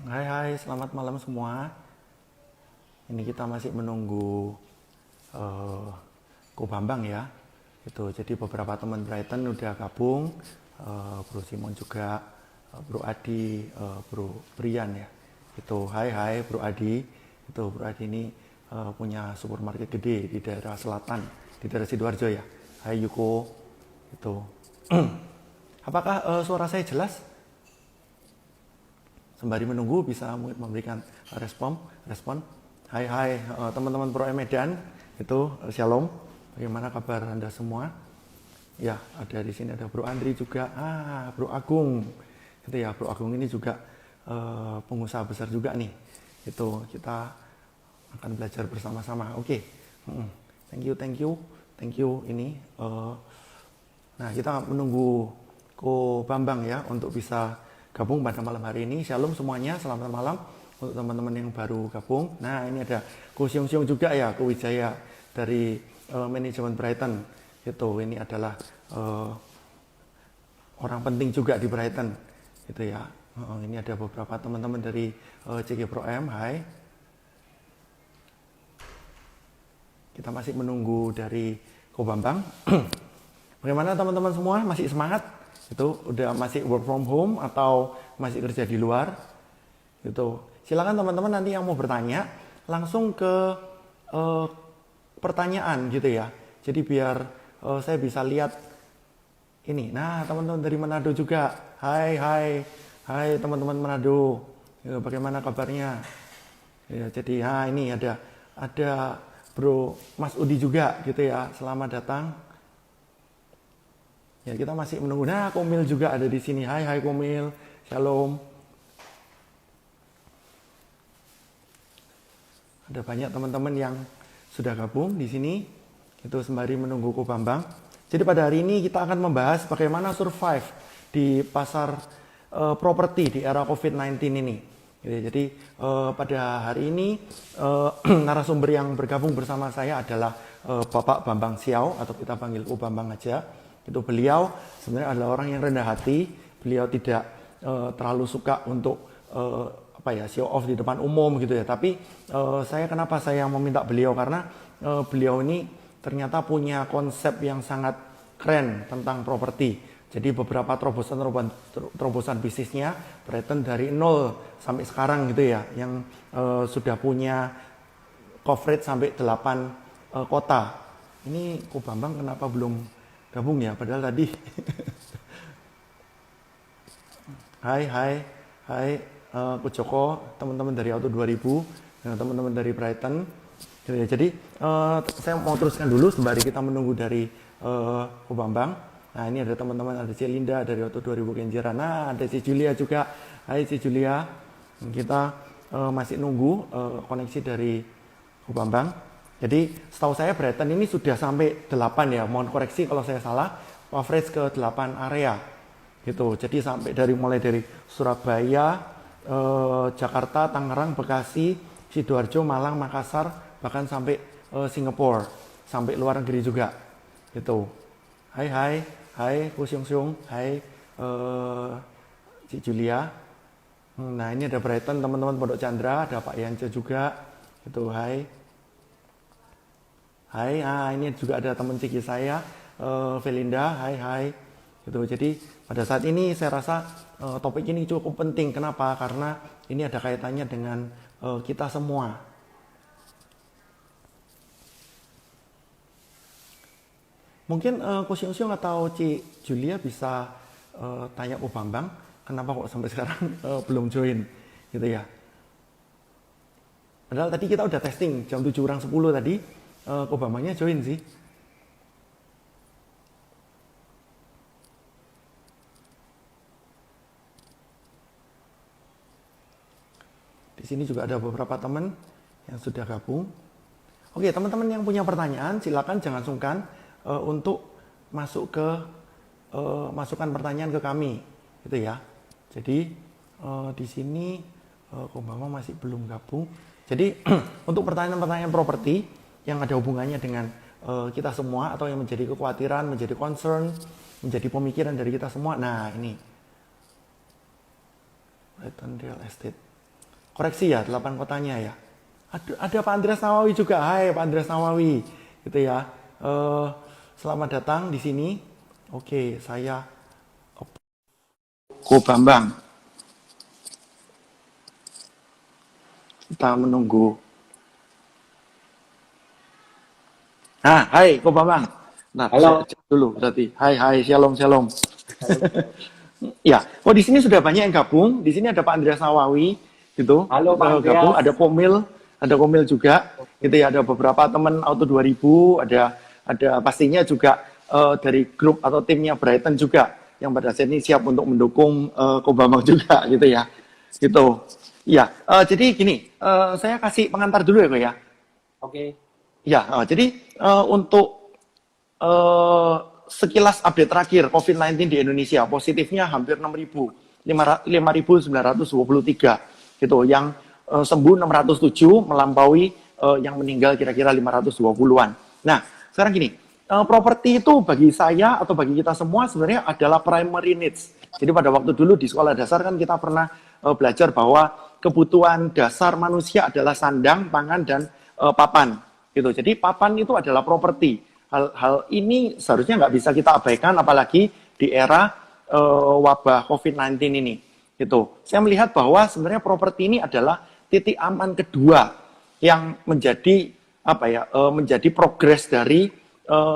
Hai, selamat malam semua. Ini kita masih menunggu uh, Ko Bambang ya. Jadi beberapa teman Brighton udah gabung, Bro Simon juga, Bro Adi, Bro Brian ya. Hai Bro Adi. Bro Adi ini punya supermarket gede di daerah selatan, di daerah Sidoarjo ya. Hai Yuko. Itu. Apakah suara saya jelas? Sembari menunggu bisa memberikan respon. Hai teman-teman Pro Medan, Shalom. Bagaimana kabar Anda semua? Ya, ada di sini ada Bro Andri juga. Bro Agung. Bro Agung ini juga pengusaha besar juga nih. Kita akan belajar bersama-sama. Oke. Thank you ini nah, kita menunggu Ko Bambang ya untuk bisa gabung pada malam hari ini. Shalom semuanya, selamat malam untuk teman-teman yang baru gabung. Nah, ini ada Ko Siung Siung juga ya, Ko Wijaya dari manajemen Brighton. Ini adalah orang penting juga di Brighton. Ini ada beberapa teman-teman dari CG Pro M. Hai. Kita masih menunggu dari Ko Bambang. Bagaimana teman-teman semua? Masih semangat? Udah masih work from home atau masih kerja di luar? Silakan teman-teman nanti yang mau bertanya langsung ke pertanyaan ya. Jadi biar saya bisa lihat ini. Nah, teman-teman dari Manado juga. Hai teman-teman Manado. Bagaimana kabarnya? Ya, jadi ini ada Bro Mas Udi juga ya. Selamat datang. Ya, kita masih menunggu. Nah, Komil juga ada di sini. Hai Komil. Shalom. Ada banyak teman-teman yang sudah gabung di sini. Sembari menunggu Ko Bambang. Jadi pada hari ini kita akan membahas bagaimana survive di pasar properti di era COVID-19 ini. Jadi pada hari ini narasumber yang bergabung bersama saya adalah Bapak Bambang Siau, atau kita panggil Ko Bambang aja. Beliau sebenarnya adalah orang yang rendah hati. Beliau tidak terlalu suka untuk show off di depan umum ya. Tapi kenapa saya meminta beliau, karena beliau ini ternyata punya konsep yang sangat keren tentang properti. Jadi beberapa terobosan bisnisnya Brighton dari nol sampai sekarang ya, yang sudah punya coverage sampai 8 kota. Ini Ko Bambang kenapa belum gabung ya, padahal tadi. Hai Ko Joko, teman-teman dari Auto 2000, teman-teman dari Brighton. Jadi saya mau teruskan dulu sembari kita menunggu dari Ko Bambang. Nah, ini ada teman-teman, ada si Linda dari Auto 2000 Kenjeran. Nah, ada si Julia juga. Hai si Julia. Kita masih nunggu koneksi dari Ko Bambang. Jadi setahu saya Brighton ini sudah sampai 8 ya, mohon koreksi kalau saya salah, coverage ke 8 area. Jadi mulai dari Surabaya, Jakarta, Tangerang, Bekasi, Sidoarjo, Malang, Makassar, bahkan sampai Singapura, sampai luar negeri juga. Hai Ko Siung Siung, hai Ci Julia. Nah, ini ada Brighton, teman-teman Pondok Chandra, ada Pak Yance juga. Hai, ini juga ada teman ciki saya, Velinda. Hai. Jadi pada saat ini saya rasa topik ini cukup penting. Kenapa? Karena ini ada kaitannya dengan kita semua. Mungkin Ko Siung Siung atau Ci Julia bisa tanya Ko Bambang, kenapa kok sampai sekarang belum join ya. Padahal tadi kita udah testing jam 7:10 tadi. Ko Bambangnya join sih. Di sini juga ada beberapa teman yang sudah gabung. Oke, teman-teman yang punya pertanyaan silakan jangan sungkan untuk masukkan pertanyaan ke kami, ya. Jadi di sini Ko Bambang masih belum gabung. Jadi untuk pertanyaan-pertanyaan properti yang ada hubungannya dengan kita semua, atau yang menjadi kekhawatiran, menjadi concern, menjadi pemikiran dari kita semua. Nah, ini Brighton Real Estate. koreksi ya, 8 kotanya ya. Ada Pak Andreas Nawawi juga. Hai Pak Andreas Nawawi, gitu ya. Selamat datang di sini. Oke, saya Ko Bambang. Kita menunggu. Hai Ko Bambang. Nah, Halo. saya cek dulu berarti. Hai, shalom. Ya, di sini sudah banyak yang gabung. Di sini ada Pak Andreas Nawawi, gitu. Halo Pak Gabung. Andreas. Ada Komil juga. Oke. Gitu ya. Ada beberapa teman Auto 2000. Ada pastinya juga dari grup atau timnya Brighton juga yang pada saat ini siap untuk mendukung Ko Bambang juga, gitu ya. Gitu. Ya, jadi gini, saya kasih pengantar dulu ya, Ko ya. Oke. Ya, jadi untuk sekilas update terakhir COVID-19 di Indonesia, positifnya hampir 5.923 gitu, yang sembuh 607, melampaui yang meninggal kira-kira 520-an. Nah, sekarang gini, properti itu bagi saya atau bagi kita semua sebenarnya adalah primary needs. Jadi pada waktu dulu di sekolah dasar kan kita pernah belajar bahwa kebutuhan dasar manusia adalah sandang, pangan, dan papan. Gitu. Jadi papan itu adalah properti. Hal ini seharusnya nggak bisa kita abaikan, apalagi di era wabah COVID-19 ini. Gitu. Saya melihat bahwa sebenarnya properti ini adalah titik aman kedua yang menjadi menjadi progres dari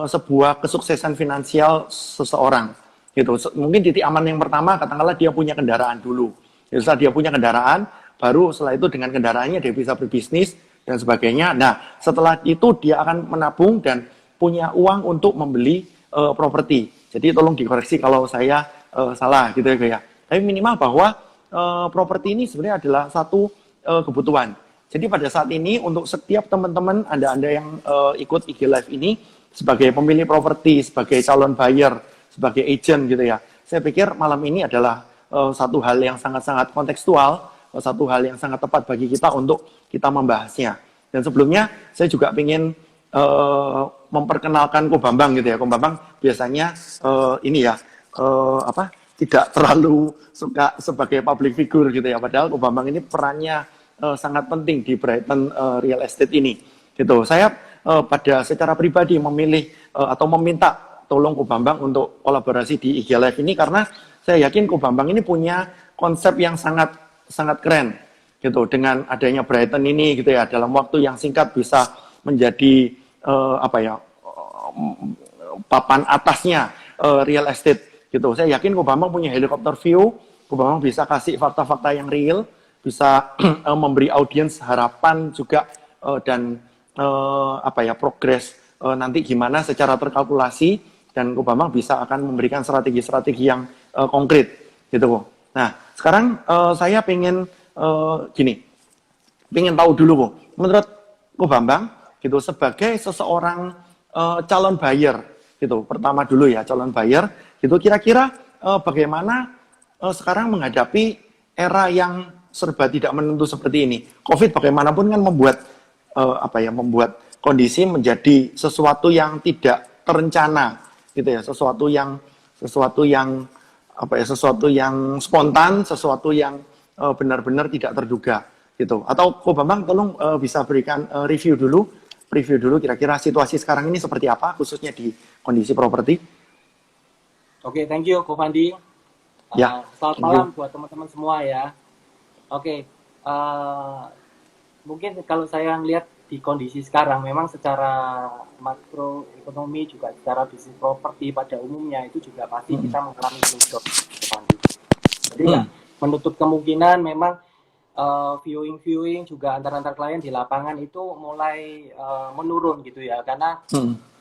sebuah kesuksesan finansial seseorang. Gitu. Mungkin titik aman yang pertama, katakanlah dia punya kendaraan dulu. Jadi setelah dia punya kendaraan, baru setelah itu dengan kendaraannya dia bisa berbisnis dan sebagainya. Nah, setelah itu dia akan menabung dan punya uang untuk membeli properti. Jadi tolong dikoreksi kalau saya salah gitu ya. Tapi minimal bahwa properti ini sebenarnya adalah satu kebutuhan. Jadi pada saat ini untuk setiap teman-teman Anda yang ikut IG Live ini sebagai pemilik properti, sebagai calon buyer, sebagai agent gitu ya. Saya pikir malam ini adalah satu hal yang sangat-sangat kontekstual, satu hal yang sangat tepat bagi kita untuk kita membahasnya. Dan sebelumnya saya juga ingin memperkenalkan Ko Bambang gitu ya. Ko Bambang biasanya tidak terlalu suka sebagai public figure gitu ya. Padahal Ko Bambang ini perannya sangat penting di Brighton real estate ini. Gitu. Saya pada secara pribadi memilih atau meminta tolong Ko Bambang untuk kolaborasi di IG Live ini karena saya yakin Ko Bambang ini punya konsep yang sangat keren gitu, dengan adanya Brighton ini gitu ya, dalam waktu yang singkat bisa menjadi papan atasnya real estate gitu. Saya yakin Ko Bambang punya helikopter view, Ko Bambang bisa kasih fakta-fakta yang real, bisa memberi audiens harapan juga dan progres nanti gimana secara terkalkulasi, dan Ko Bambang bisa akan memberikan strategi-strategi yang konkret gitu. Nah, sekarang saya pengen tahu dulu kok, menurut Ko Bambang gitu sebagai seseorang calon buyer gitu, pertama dulu ya, calon buyer gitu, kira-kira bagaimana sekarang menghadapi era yang serba tidak menentu seperti ini. COVID bagaimanapun kan membuat membuat kondisi menjadi sesuatu yang tidak terencana gitu ya, sesuatu yang spontan, sesuatu yang benar-benar tidak terduga gitu. Atau Ko Bambang tolong bisa berikan preview dulu kira-kira situasi sekarang ini seperti apa khususnya di kondisi properti. Oke, thank you Ko Fandi. Ya, selamat malam buat teman-teman semua ya. Oke, mungkin kalau saya lihat di kondisi sekarang, memang secara makroekonomi juga secara bisnis properti pada umumnya itu juga pasti kita mengalami slowdown. Jadi nggak menutup kemungkinan memang viewing juga antar klien di lapangan itu mulai menurun gitu ya, karena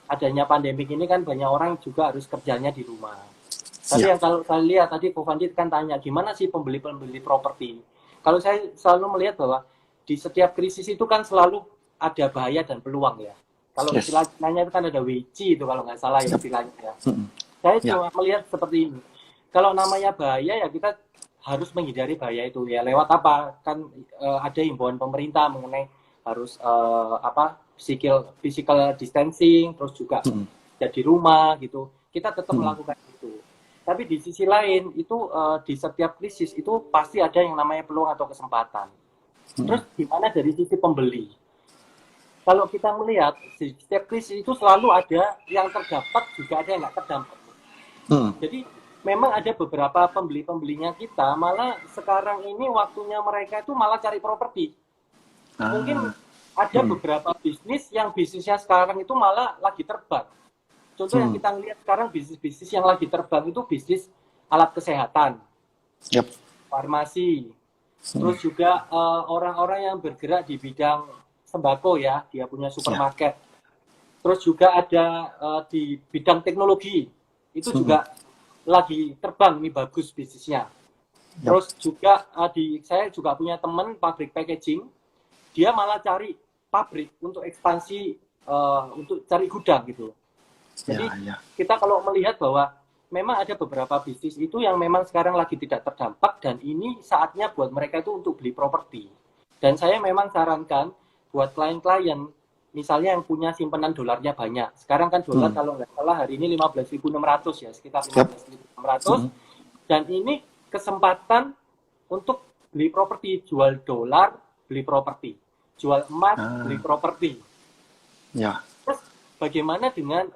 adanya pandemik ini kan banyak orang juga harus kerjanya di rumah. Tapi yang kalau saya lihat tadi Ko Fandi kan tanya gimana sih pembeli properti. Kalau saya selalu melihat bahwa di setiap krisis itu kan selalu ada bahaya dan peluang ya. Kalau istilahnya itu kan ada WC itu kalau nggak salah ya istilahnya ya. Saya cuma melihat seperti ini. Kalau namanya bahaya ya kita harus menghindari bahaya itu ya. Lewat apa? Kan ada himbauan pemerintah mengenai harus physical distancing, terus juga di rumah gitu. Kita tetap melakukan itu. Tapi di sisi lain itu di setiap krisis itu pasti ada yang namanya peluang atau kesempatan. Terus gimana dari sisi pembeli? Kalau kita melihat di setiap krisis itu selalu ada yang terdampak, juga ada yang nggak terdampak. Jadi memang ada beberapa pembeli-pembelinya kita malah sekarang ini waktunya mereka itu malah cari properti. Mungkin ada beberapa bisnis yang bisnisnya sekarang itu malah lagi terbang. Contoh yang kita lihat sekarang bisnis-bisnis yang lagi terbang itu bisnis alat kesehatan, farmasi, terus juga orang-orang yang bergerak di bidang sembako ya, dia punya supermarket. Terus juga ada di bidang teknologi, itu juga lagi terbang, ini bagus bisnisnya. Terus juga saya juga punya teman pabrik packaging, dia malah cari pabrik untuk ekspansi, untuk cari gudang gitu. Jadi kita kalau melihat bahwa memang ada beberapa bisnis itu yang memang sekarang lagi tidak terdampak dan ini saatnya buat mereka itu untuk beli properti. Dan saya memang sarankan buat klien-klien, misalnya yang punya simpanan dolarnya banyak. Sekarang kan dolar kalau nggak salah hari ini 15.600 ya, sekitar 15.600. Dan ini kesempatan untuk beli properti, jual dolar, beli properti. Jual emas, beli properti. Terus bagaimana dengan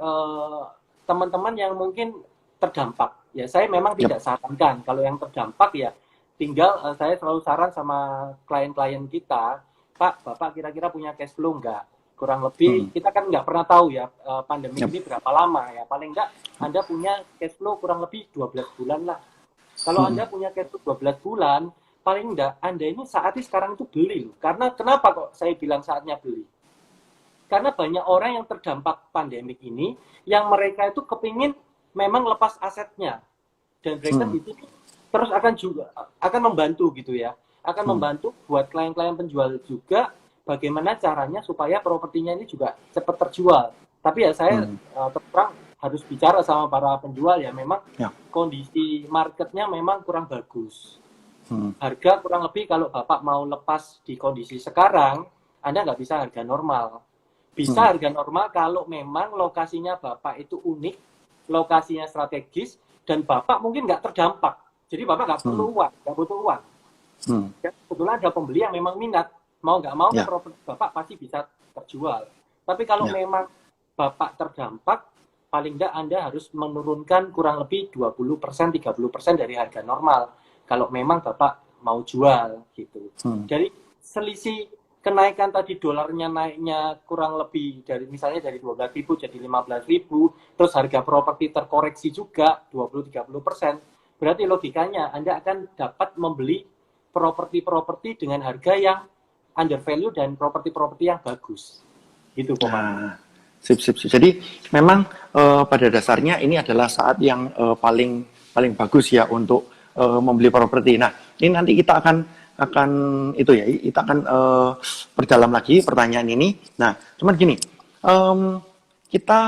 teman-teman yang mungkin terdampak? Ya saya memang tidak sarankan. Kalau yang terdampak ya tinggal saya selalu saran sama klien-klien kita, Pak, Bapak kira-kira punya cash flow nggak? Kurang lebih, kita kan nggak pernah tahu ya pandemi ini berapa lama ya. Paling nggak Anda punya cash flow kurang lebih 12 bulan lah. Kalau Anda punya cash flow 12 bulan, paling nggak Anda ini saatnya sekarang itu beli. Karena kenapa kok saya bilang saatnya beli? Karena banyak orang yang terdampak pandemik ini, yang mereka itu kepingin memang lepas asetnya. Dan mereka di sini terus akan membantu gitu ya. Akan membantu buat klien-klien penjual juga, bagaimana caranya supaya propertinya ini juga cepat terjual. Tapi ya saya terang harus bicara sama para penjual ya, memang kondisi marketnya memang kurang bagus. Harga kurang lebih kalau Bapak mau lepas di kondisi sekarang, Anda nggak bisa harga normal. Bisa harga normal kalau memang lokasinya Bapak itu unik, lokasinya strategis, dan Bapak mungkin nggak terdampak. Jadi Bapak nggak perlu uang, nggak butuh uang. Ya, kebetulan ada pembeli yang memang minat. Mau nggak mau, properti Bapak pasti bisa terjual. Tapi kalau memang Bapak terdampak, paling nggak Anda harus menurunkan kurang lebih 20%, 30% dari harga normal. Kalau memang Bapak mau jual, gitu. Jadi selisih kenaikan tadi dolarnya naiknya kurang lebih dari misalnya dari 12.000 jadi 15.000, terus harga properti terkoreksi juga 20-30%. Berarti logikanya Anda akan dapat membeli properti-properti dengan harga yang under value dan properti-properti yang bagus. Gitu, Pak. Sip. Jadi memang pada dasarnya ini adalah saat yang paling bagus ya untuk membeli properti. Nah, ini nanti kita akan itu ya, kita akan perdalam lagi pertanyaan ini. Nah, cuman gini, kita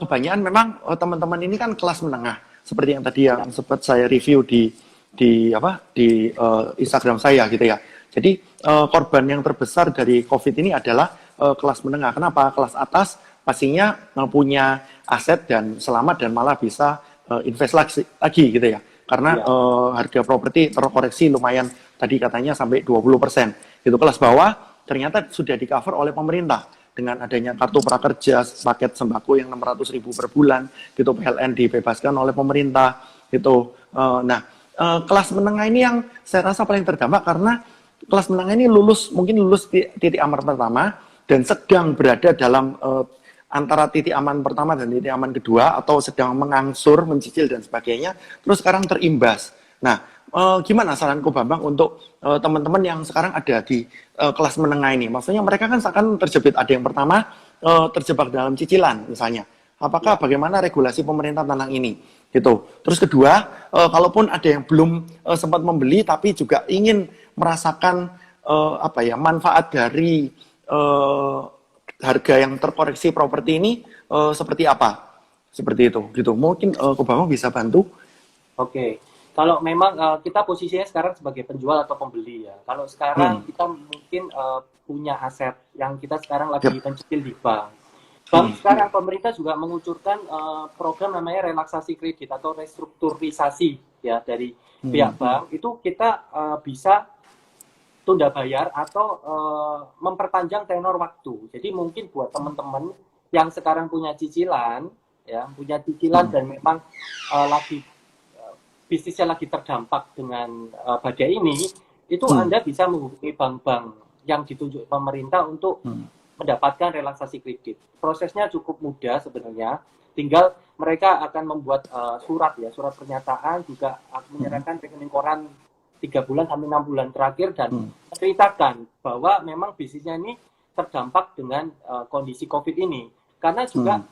kebanyakan memang teman-teman ini kan kelas menengah, seperti yang tadi yang sempat saya review di Instagram saya gitu ya. Jadi korban yang terbesar dari COVID ini adalah kelas menengah. Kenapa? Kelas atas pastinya punya aset dan selamat dan malah bisa invest lagi gitu ya. Karena harga properti terkoreksi lumayan, tadi katanya sampai 20%. Gitu. Kelas bawah ternyata sudah di cover oleh pemerintah dengan adanya kartu prakerja, paket sembako yang 600.000 per bulan, gitu, PLN dibebaskan oleh pemerintah, gitu. Kelas menengah ini yang saya rasa paling terdampak karena kelas menengah ini mungkin lulus titik aman pertama dan sedang berada dalam antara titik aman pertama dan titik aman kedua, atau sedang mengangsur, mencicil dan sebagainya, terus sekarang terimbas. Nah, gimana saranku Bambang untuk teman-teman yang sekarang ada di kelas menengah ini? Maksudnya mereka kan akan terjepit, ada yang pertama terjebak dalam cicilan misalnya. Apakah bagaimana regulasi pemerintah tentang ini? Gitu. Terus kedua, kalaupun ada yang belum sempat membeli tapi juga ingin merasakan manfaat dari harga yang terkoreksi properti ini seperti apa? Seperti itu, gitu. Mungkin Bambang bisa bantu. Oke. Kalau memang kita posisinya sekarang sebagai penjual atau pembeli ya. Kalau sekarang kita mungkin punya aset yang kita sekarang lagi mencicil di bank. Sekarang pemerintah juga mengucurkan program namanya relaksasi kredit atau restrukturisasi ya dari pihak bank. Itu kita bisa tunda bayar atau memperpanjang tenor waktu. Jadi mungkin buat teman-teman yang sekarang punya cicilan, ya, dan memang lagi bisnisnya lagi terdampak dengan badai ini, itu Anda bisa menghubungi bank-bank yang ditunjuk pemerintah untuk mendapatkan relaksasi kredit. Prosesnya cukup mudah sebenarnya, tinggal mereka akan membuat surat pernyataan, juga menyerahkan rekening koran 3 bulan sampai 6 bulan terakhir dan menceritakan bahwa memang bisnisnya ini terdampak dengan kondisi COVID ini. Karena juga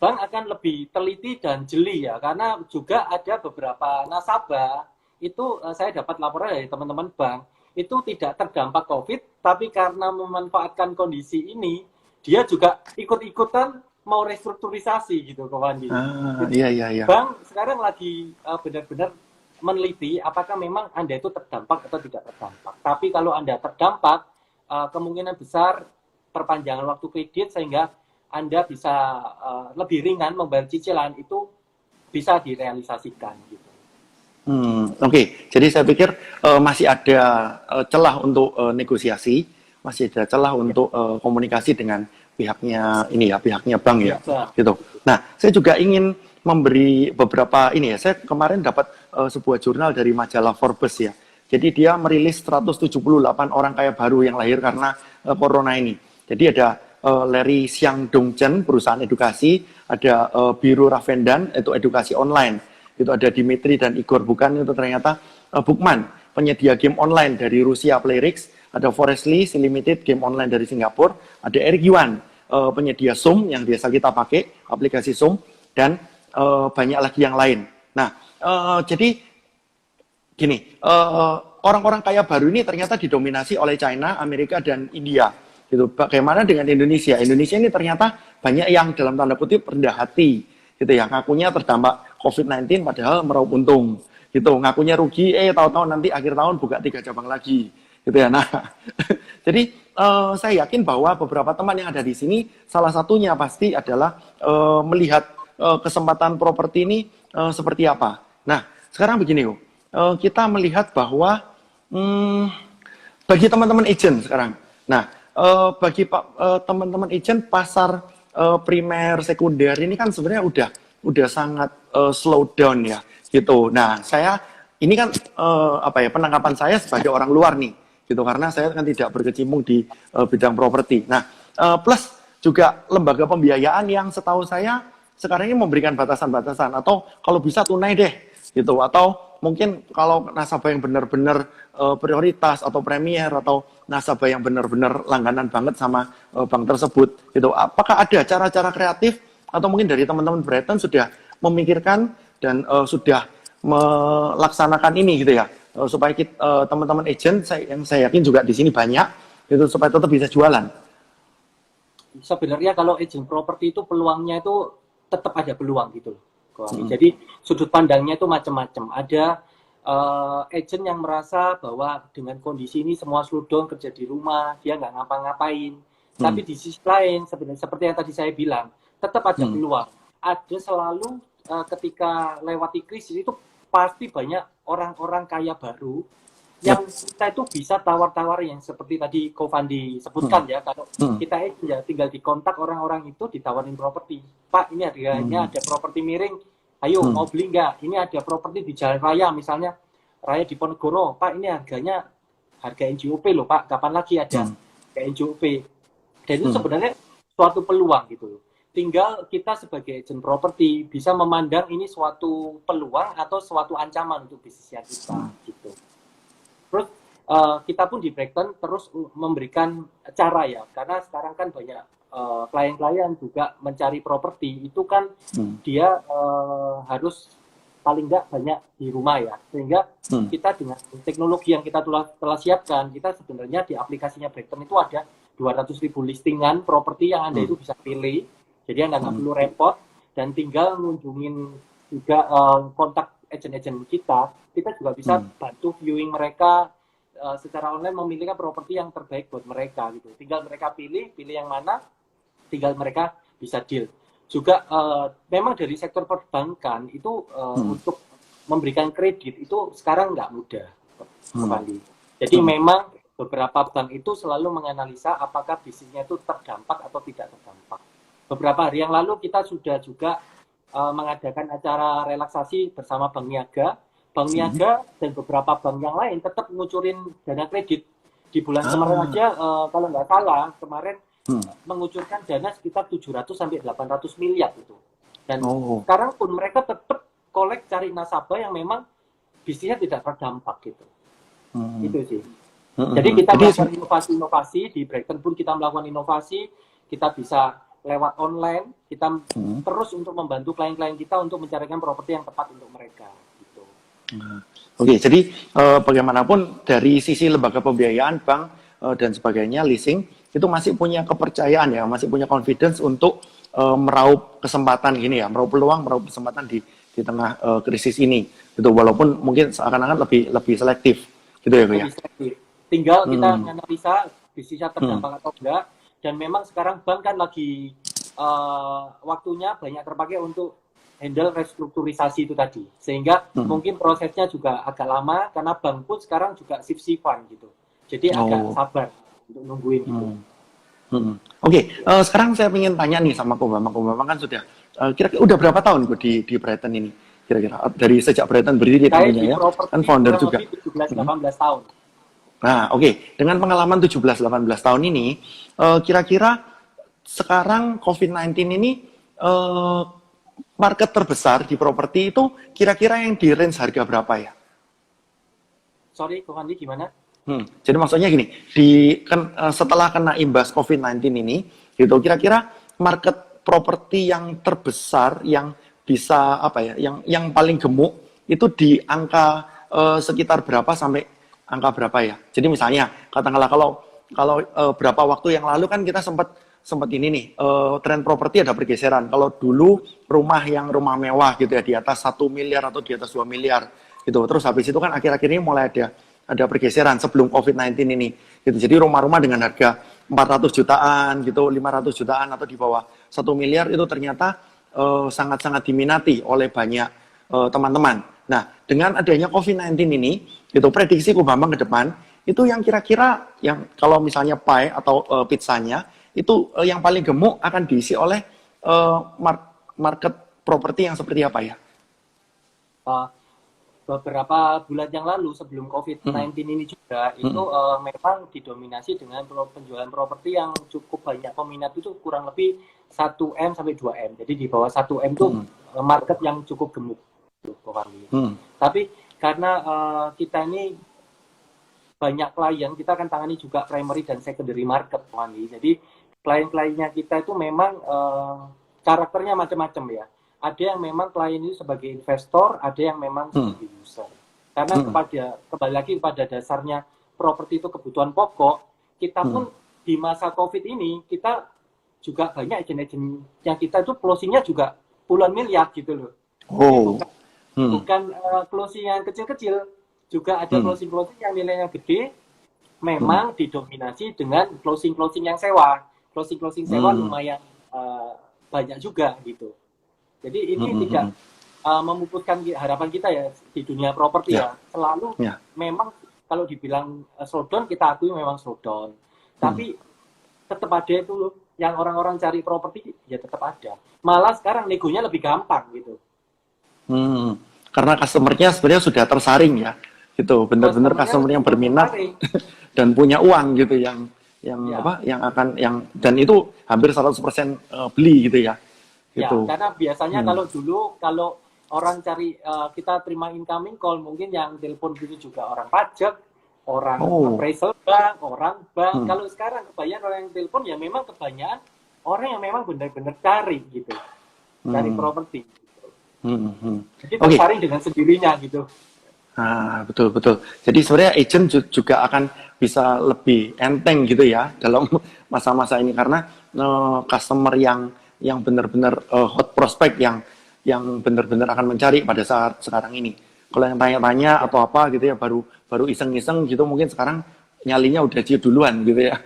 bank akan lebih teliti dan jeli ya, karena juga ada beberapa nasabah itu saya dapat laporan dari teman-teman bank itu tidak terdampak COVID, tapi karena memanfaatkan kondisi ini dia juga ikut-ikutan mau restrukturisasi gitu, Ko Wandi. Iya. Bank sekarang lagi benar-benar meneliti apakah memang Anda itu terdampak atau tidak terdampak. Tapi kalau Anda terdampak, kemungkinan besar perpanjangan waktu kredit sehingga Anda bisa lebih ringan membayar cicilan itu bisa direalisasikan gitu. Oke. Jadi saya pikir masih ada celah untuk negosiasi, masih ada celah untuk komunikasi dengan pihaknya pihaknya bank ya, gitu. Nah, saya juga ingin memberi beberapa saya kemarin dapat sebuah jurnal dari majalah Forbes ya. Jadi dia merilis 178 orang kaya baru yang lahir karena corona ini. Jadi ada Larry Xiang Dongchen, perusahaan edukasi, ada Biru Ravendan, itu edukasi online. Itu ada Dimitri dan Igor Bukan, itu ternyata Bookman, penyedia game online dari Rusia Playrix, ada Forestly Limited, game online dari Singapura, ada Eric Yuan, penyedia Zoom yang biasa kita pakai, aplikasi Zoom, dan banyak lagi yang lain. Nah, jadi gini, orang-orang kaya baru ini ternyata didominasi oleh China, Amerika, dan India. Gitu. Bagaimana dengan Indonesia? Indonesia ini ternyata banyak yang dalam tanda kutip rendah hati, gitu ya. Ngakunya terdampak COVID-19 padahal meraup untung, gitu. Ngakunya rugi, tahu-tahu nanti akhir tahun buka 3 cabang lagi, gitu ya. Nah, jadi saya yakin bahwa beberapa teman yang ada di sini, salah satunya pasti adalah melihat kesempatan properti ini seperti apa. Nah, sekarang begini, kita melihat bahwa bagi teman-teman agent sekarang, nah, bagi teman-teman agent pasar primer sekunder ini kan sebenarnya udah sangat slow down ya, gitu. Nah, saya ini kan penangkapan saya sebagai orang luar nih, gitu, karena saya kan tidak berkecimpung di bidang properti. Nah, plus juga lembaga pembiayaan yang setahu saya sekarang ini memberikan batasan-batasan, atau kalau bisa tunai deh, gitu, atau mungkin kalau nasabah yang benar-benar prioritas atau premier, atau nasabah yang benar-benar langganan banget sama bank tersebut, gitu. Apakah ada cara-cara kreatif atau mungkin dari teman-teman Brighton sudah memikirkan dan sudah melaksanakan ini, gitu ya, supaya teman-teman agent yang saya yakin juga di sini banyak, itu supaya tetap bisa jualan. Sebenarnya kalau agent properti itu peluangnya itu tetap ada peluang gitu loh. Jadi sudut pandangnya itu macam-macam. Ada agent yang merasa bahwa dengan kondisi ini semua slow down, kerja di rumah, dia nggak ngapa-ngapain. Tapi di sisi lain sebenarnya seperti yang tadi saya bilang, tetap ada peluang. Ada selalu ketika lewati krisis itu pasti banyak orang-orang kaya baru yang kita itu bisa tawar-tawar yang seperti tadi Ko Fandi sebutkan ya, kalau kita ya tinggal dikontak orang-orang itu, ditawarin properti. Pak, ini harganya ada properti miring, ayo mau beli nggak? Ini ada properti di Jalan Raya, misalnya Raya di Ponegoro, Pak, ini harga NJOP loh Pak, kapan lagi ada harga NJOP? Dan itu sebenarnya suatu peluang gitu loh. Tinggal kita sebagai agent properti bisa memandang ini suatu peluang atau suatu ancaman untuk bisnisnya kita gitu. Terus kita pun di Brighton terus memberikan cara ya, karena sekarang kan banyak klien-klien juga mencari properti itu kan dia harus paling nggak banyak di rumah ya, sehingga kita dengan teknologi yang kita telah siapkan, kita sebenarnya di aplikasinya Brighton itu ada 200.000 listingan properti yang Anda itu bisa pilih, jadi Anda nggak perlu repot dan tinggal ngunjungin juga kontak agent-agent kita juga bisa bantu viewing mereka secara online, memilihkan properti yang terbaik buat mereka gitu. Tinggal mereka pilih yang mana, tinggal mereka bisa deal. Juga memang dari sektor perbankan itu untuk memberikan kredit itu sekarang nggak mudah, Jadi memang beberapa bank itu selalu menganalisa apakah bisnisnya itu terdampak atau tidak terdampak. Beberapa hari yang lalu kita sudah juga mengadakan acara relaksasi bersama Bank Niaga. Bank Niaga dan beberapa bank yang lain tetap ngucurin dana kredit. Di bulan kemarin aja, kalau nggak salah, kemarin mengucurkan dana sekitar 700 sampai 800 miliar itu. Dan sekarang pun mereka tetap kolek cari nasabah yang memang bisnisnya tidak terdampak gitu. Itu sih. Jadi kita melakukan inovasi-inovasi, di Brighton pun kita melakukan inovasi, kita bisa lewat online, kita terus untuk membantu klien-klien kita untuk mencarikan properti yang tepat untuk mereka. Gitu. Oke, jadi bagaimanapun dari sisi lembaga pembiayaan, bank dan sebagainya, leasing, itu masih punya kepercayaan ya, masih punya confidence untuk meraup kesempatan gini ya, meraup peluang, meraup kesempatan di tengah krisis ini. Gitu, walaupun mungkin seakan-akan lebih selektif, gitu ya, Bu ya. Tinggal kita menganalisa bisnisnya terdampak atau enggak. Dan memang sekarang bank kan lagi waktunya banyak terpakai untuk handle restrukturisasi itu tadi. Sehingga mungkin prosesnya juga agak lama karena bank pun sekarang juga shift-shiftan gitu. Jadi agak sabar untuk nungguin gitu. Oke, sekarang saya ingin tanya nih sama Ko Bambang kan sudah kira-kira udah berapa tahun Bu di Brighton ini? Kira-kira dari sejak Brighton berdiri tentunya ya. Kan founder juga. 17-18 tahun. Nah, oke. Dengan pengalaman 17-18 tahun ini, kira-kira sekarang COVID-19 ini market terbesar di properti itu kira-kira yang di range harga berapa ya? Sorry, Ko Fandi, gimana? Jadi maksudnya gini, setelah kena imbas COVID-19 ini, gitu, kira-kira market properti yang terbesar, yang bisa apa ya, yang paling gemuk itu di angka sekitar berapa sampai angka berapa ya? Jadi misalnya, katakanlah kalau berapa waktu yang lalu kan kita sempat ini nih, tren properti ada pergeseran. Kalau dulu rumah mewah gitu ya, di atas 1 miliar atau di atas 2 miliar gitu. Terus habis itu kan akhir-akhir ini mulai ada pergeseran sebelum COVID-19 ini gitu. Jadi rumah-rumah dengan harga 400 jutaan gitu, 500 jutaan atau di bawah 1 miliar itu ternyata sangat-sangat diminati oleh banyak teman-teman. Nah, dengan adanya COVID-19 ini, gitu, prediksi Ko Bambang ke depan, itu yang kira-kira, yang kalau misalnya pie atau pizzanya, itu yang paling gemuk akan diisi oleh market properti yang seperti apa ya? Beberapa bulan yang lalu sebelum COVID-19 ini juga, itu memang didominasi dengan penjualan properti yang cukup banyak peminat, itu kurang lebih 1M sampai 2M. Jadi di bawah 1M itu market yang cukup gemuk. Tapi karena kita ini banyak klien, kita akan tangani juga primary dan secondary market, jadi klien-kliennya kita itu memang karakternya macam-macam ya. Ada yang memang klien itu sebagai investor, ada yang memang sebagai user. Karena kembali lagi pada dasarnya properti itu kebutuhan pokok, kita pun di masa COVID ini kita juga banyak agent-agent yang kita itu closingnya juga puluhan miliar gitu loh. Bukan closing yang kecil-kecil, juga ada closing-closing yang nilainya gede, memang didominasi dengan closing-closing yang sewa. Closing-closing sewa lumayan banyak juga gitu. Jadi ini tidak memupuskan harapan kita ya di dunia properti ya. Selalu memang kalau dibilang slowdown, kita akui memang slowdown. Tapi tetap ada itu yang orang-orang cari properti ya tetap ada. Malah sekarang negonya lebih gampang gitu. Karena customer-nya sebenarnya sudah tersaring ya, gitu. Benar-benar customer yang berminat dan punya uang gitu, yang dan itu hampir 100% beli gitu ya. Gitu. Ya, karena biasanya kalau orang cari kita terima incoming call, mungkin yang telepon itu juga orang pajak, orang appraisal bank, orang bank. Kalau sekarang kebanyakan orang yang telepon ya memang kebanyakan orang yang memang benar-benar cari gitu, cari properti. Jadi tersaring dengan sendirinya gitu. Betul. Jadi sebenarnya agent juga akan bisa lebih enteng gitu ya dalam masa-masa ini, karena customer yang benar-benar hot prospect yang benar-benar akan mencari pada saat sekarang ini. Kalau yang tanya-tanya atau apa gitu ya, baru iseng-iseng gitu, mungkin sekarang nyalinya udah dia duluan gitu ya.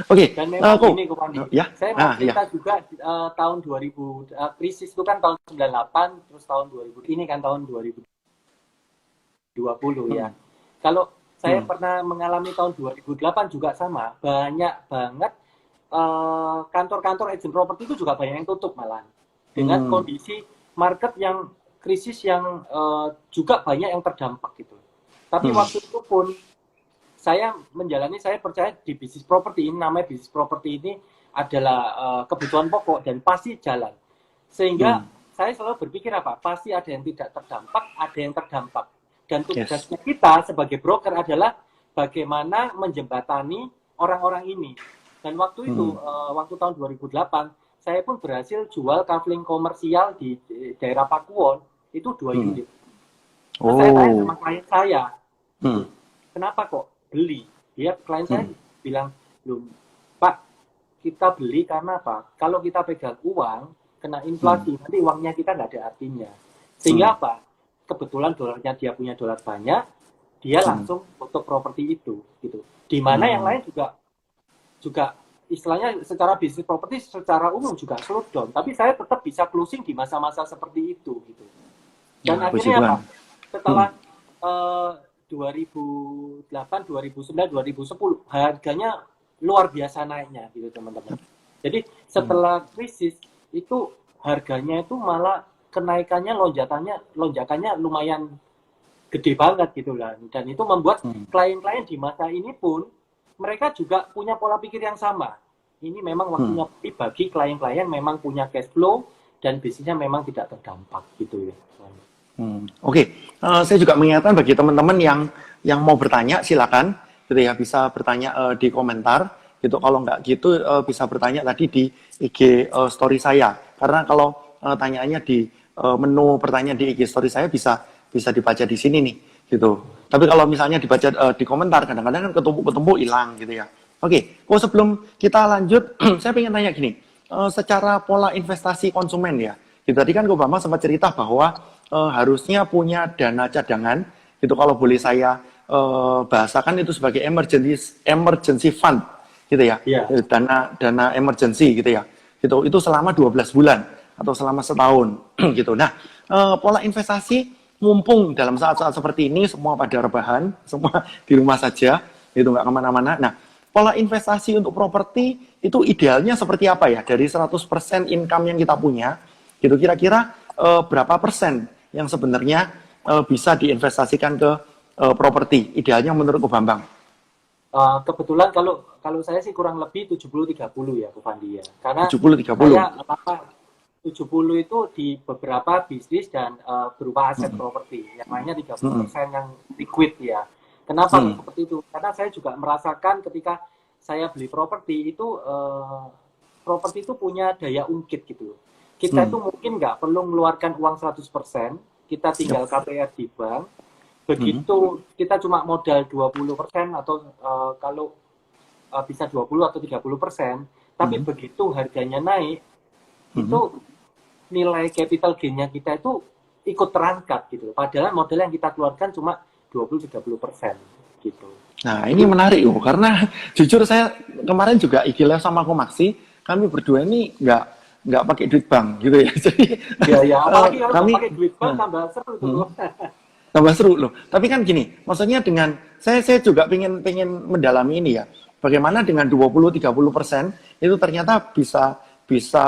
Oke. Dan memang ini saya mau cerita juga tahun 2000 krisis itu kan tahun 98, terus tahun 2000 ini kan tahun 2020 ya. Kalau Saya pernah mengalami tahun 2008 juga sama, banyak banget kantor-kantor agent properti itu juga banyak yang tutup malah. Dengan kondisi market yang krisis yang juga banyak yang terdampak gitu. Tapi waktu itu pun saya percaya di bisnis properti ini, namanya bisnis properti ini adalah kebutuhan pokok dan pasti jalan. Sehingga saya selalu berpikir apa? Pasti ada yang tidak terdampak, ada yang terdampak. Dan tugasnya kita sebagai broker adalah bagaimana menjembatani orang-orang ini. Dan waktu itu, waktu tahun 2008, saya pun berhasil jual kafling komersial di daerah Pakuwon, itu 2 unit. Saya tanya sama klien saya, kenapa kok beli? Klien saya bilang, loh, Pak, kita beli karena apa? Kalau kita pegang uang, kena inflasi, nanti uangnya kita nggak ada artinya. Sehingga apa? Kebetulan dolarnya dia punya dolar banyak, dia langsung foto properti itu, gitu. Di mana yang lain juga istilahnya secara bisnis properti secara umum juga slow down, tapi saya tetap bisa closing di masa-masa seperti itu, gitu. Dan akhirnya apa? Setelah 2008, 2009, 2010 harganya luar biasa naiknya, gitu teman-teman. Jadi setelah krisis itu harganya itu malah kenaikannya lonjakannya lumayan gede banget gitu lah. Dan itu membuat klien-klien di masa ini pun mereka juga punya pola pikir yang sama. Ini memang waktunya bagi klien-klien memang punya cash flow dan bisnisnya memang tidak terdampak gitu ya. Oke. Saya juga mengingatkan bagi teman-teman yang mau bertanya silakan gitu ya, bisa bertanya di komentar gitu. Kalau nggak gitu bisa bertanya tadi di IG story saya. Karena kalau tanyaannya di menu pertanyaan di IG story saya bisa dibaca di sini nih gitu. Tapi kalau misalnya dibaca di komentar kadang-kadang kan ketemu hilang gitu ya. Oke, sebelum kita lanjut saya pengen tanya gini, secara pola investasi konsumen ya. Gitu, tadi kan Obama sempat cerita bahwa harusnya punya dana cadangan gitu, kalau boleh saya bahasakan itu sebagai emergency fund gitu ya. Dana emergency gitu ya. Gitu, itu selama 12 bulan atau selama setahun gitu. Nah, pola investasi mumpung dalam saat-saat seperti ini semua pada rebahan, semua di rumah saja, itu nggak kemana-mana. Nah, pola investasi untuk properti itu idealnya seperti apa ya? Dari 100% income yang kita punya, gitu kira-kira berapa persen yang sebenarnya bisa diinvestasikan ke properti? Idealnya menurut Ko Bambang? Kebetulan kalau saya sih kurang lebih 70-30 ya, Bu Fandi ya. Karena 70-30. saya 70 itu di beberapa bisnis dan berupa aset properti. Yang lainnya 30% yang liquid ya. Kenapa seperti itu? Karena saya juga merasakan ketika saya beli properti itu punya daya ungkit gitu. Kita itu mungkin nggak perlu mengeluarkan uang 100%, kita tinggal KPR di bank. Begitu kita cuma modal 20% atau kalau bisa 20 atau 30%, tapi begitu harganya naik, itu nilai capital gain-nya kita itu ikut terangkat gitu. Padahal modal yang kita keluarkan cuma 20-30% gitu. Nah, ini menarik karena jujur saya kemarin juga IG Live sama Komaksi, kami berdua ini nggak pakai duit bank gitu ya. Jadi apalagi kalau kami pakai duit bank tambah seru itu. Tambah seru loh. Tapi kan gini, maksudnya dengan saya juga pengen mendalami ini ya. Bagaimana dengan 20-30% itu ternyata bisa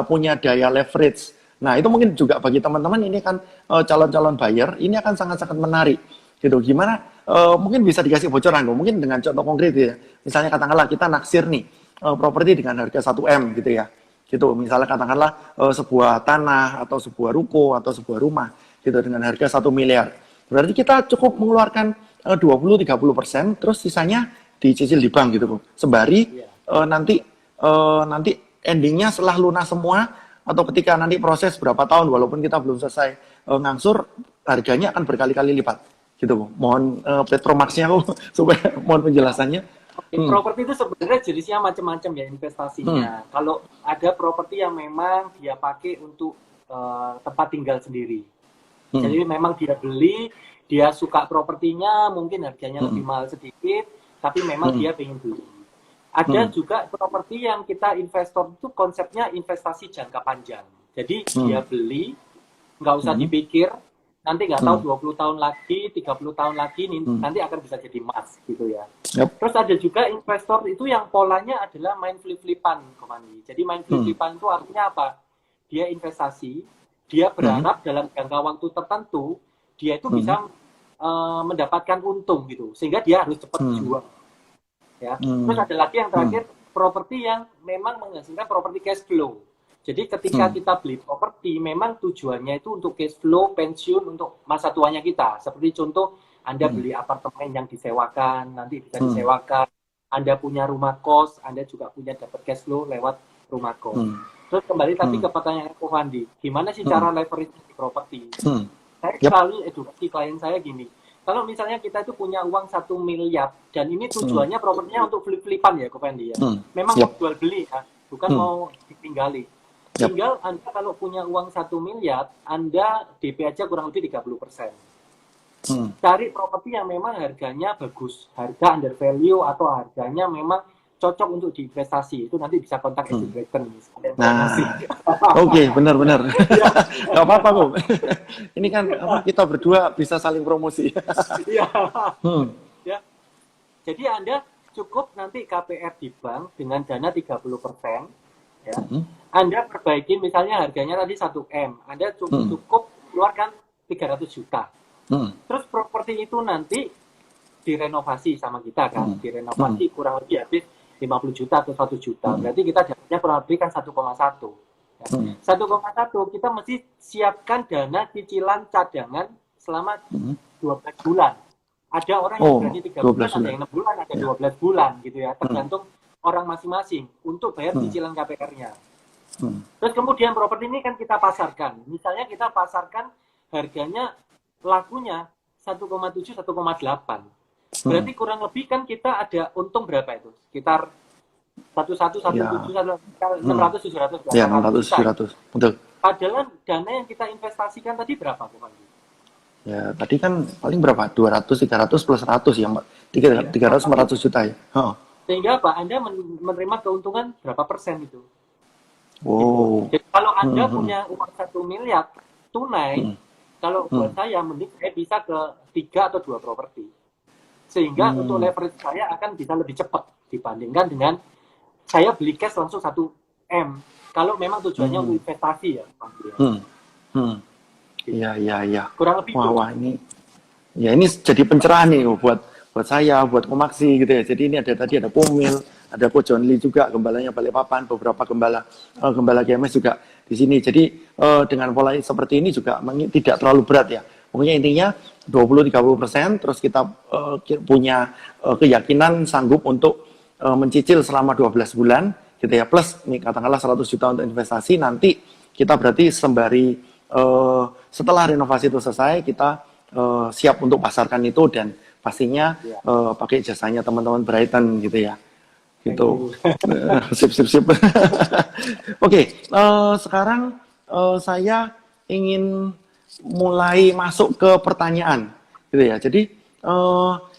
punya daya leverage. Nah, itu mungkin juga bagi teman-teman ini kan calon-calon buyer, ini akan sangat-sangat menarik. Gitu. Gimana? Mungkin bisa dikasih bocoran, mungkin dengan contoh konkret ya. Misalnya katakanlah kita naksir nih properti dengan harga 1M gitu ya. Gitu. Misalnya katakanlah sebuah tanah atau sebuah ruko atau sebuah rumah gitu dengan harga 1 miliar. Berarti kita cukup mengeluarkan 20-30%, terus sisanya dicicil di bank gitu, sembari nanti endingnya setelah lunas semua atau ketika nanti proses berapa tahun walaupun kita belum selesai ngangsur, harganya akan berkali-kali lipat gitu. Mohon Petromaxnya supaya mohon penjelasannya. Properti itu sebenarnya jenisnya macam-macam ya investasinya. Kalau ada properti yang memang dia pakai untuk tempat tinggal sendiri. Jadi memang dia beli, dia suka propertinya, mungkin harganya lebih mahal sedikit, tapi memang dia pengen beli. Ada juga properti yang kita investor itu konsepnya investasi jangka panjang. Jadi dia beli, nggak usah dipikir, nanti nggak tahu 20 tahun lagi, 30 tahun lagi nanti akan bisa jadi emas gitu ya. Yep. Terus ada juga investor itu yang polanya adalah main flip-flipan, Komandi. Jadi main flip-flipan itu artinya apa? Dia investasi, dia berharap dalam jangka waktu tertentu dia itu bisa mendapatkan untung gitu, sehingga dia harus cepat jual. Ya. Terus ada lagi yang terakhir, properti yang memang menghasilkan properti cash flow. Jadi ketika kita beli properti, memang tujuannya itu untuk cash flow, pensiun, untuk masa tuanya kita. Seperti contoh, Anda beli apartemen yang disewakan, nanti bisa disewakan. Anda punya rumah kos, Anda juga punya dapat cash flow lewat rumah kos. Terus kembali tadi ke pertanyaan Ko Fandi, gimana sih cara leverage di properti? Saya selalu edukasi klien saya gini, kalau misalnya kita itu punya uang 1 miliar, dan ini tujuannya propertinya untuk flip-flipan ya Ko Fandi ya. Memang mau jual beli ya, bukan mau ditinggali. Tinggal Anda kalau punya uang 1 miliar, Anda DP aja kurang lebih 30%. Cari properti yang memang harganya bagus, harga under value atau harganya memang cocok untuk diinvestasi. Itu nanti bisa kontak agent Brighton. Nah, oke, benar-benar. Gak apa-apa kok. Ini kan kita berdua bisa saling promosi. Iya. Ya. Jadi Anda cukup nanti KPR di bank dengan dana 30%. Ya. Anda perbaiki misalnya harganya tadi 1M, Anda cukup keluarkan 300 juta. Terus properti itu nanti direnovasi sama kita kan, direnovasi kurang lebih habis 50 juta atau 100 juta. Berarti kita dapatnya kurang lebih kan 1,1. Ya. 1,1 kita mesti siapkan dana cicilan cadangan selama 12 bulan. Ada orang yang berani 3 bulan, ada yang 6 bulan, ada 12 bulan gitu ya, tergantung orang masing-masing untuk bayar cicilan KPR-nya. Terus kemudian properti ini kan kita pasarkan. Misalnya kita pasarkan harganya lakunya 1,7, 1,8. Berarti kurang lebih kan kita ada untung berapa itu? Sekitar 600, 700. Ya, 600, 700. Betul. Padahal dana yang kita investasikan tadi berapa, Bung Andi? Ya, tadi kan paling berapa? 200, 300 plus 100 ya, Mbak. 300, 400 juta ya. Sehingga apa? Anda menerima keuntungan berapa persen itu? Wow. Jadi kalau Anda punya uang 1 miliar tunai, kalau buat saya mending saya bisa ke 3 atau 2 properti. Sehingga untuk leverage saya akan bisa lebih cepat dibandingkan dengan saya beli cash langsung 1M. Kalau memang tujuannya untuk investasi ya. Iya. Kurang lebih wah, ini ya ini jadi pencerahan nih buat saya, buat Komaksi gitu ya. Jadi ini ada Pumil, ada Ko John Lee juga, gembalanya Balikpapan, beberapa gembala GMS juga di sini. Jadi dengan pola seperti ini juga tidak terlalu berat ya. Pokoknya intinya 20-30%, terus kita punya keyakinan sanggup untuk mencicil selama 12 bulan gitu ya. Plus nih katakanlah 100 juta untuk investasi, nanti kita berarti sembari setelah renovasi itu selesai, kita siap untuk pasarkan itu dan pastinya pakai jasanya teman-teman Brighton gitu ya. Gitu. Sip. Oke, sekarang saya ingin mulai masuk ke pertanyaan gitu ya. Jadi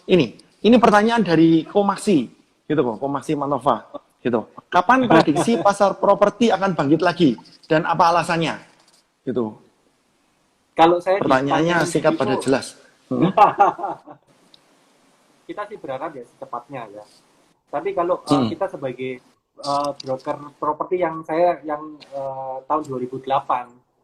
ini pertanyaan dari Komaksi gitu kok, Komaksi Manova gitu. Kapan prediksi pasar properti akan bangkit lagi dan apa alasannya? Gitu. Kalau saya pertanyaannya singkat pada jelas. Kita sih berharap ya secepatnya ya. Tapi kalau kita sebagai broker properti yang tahun 2008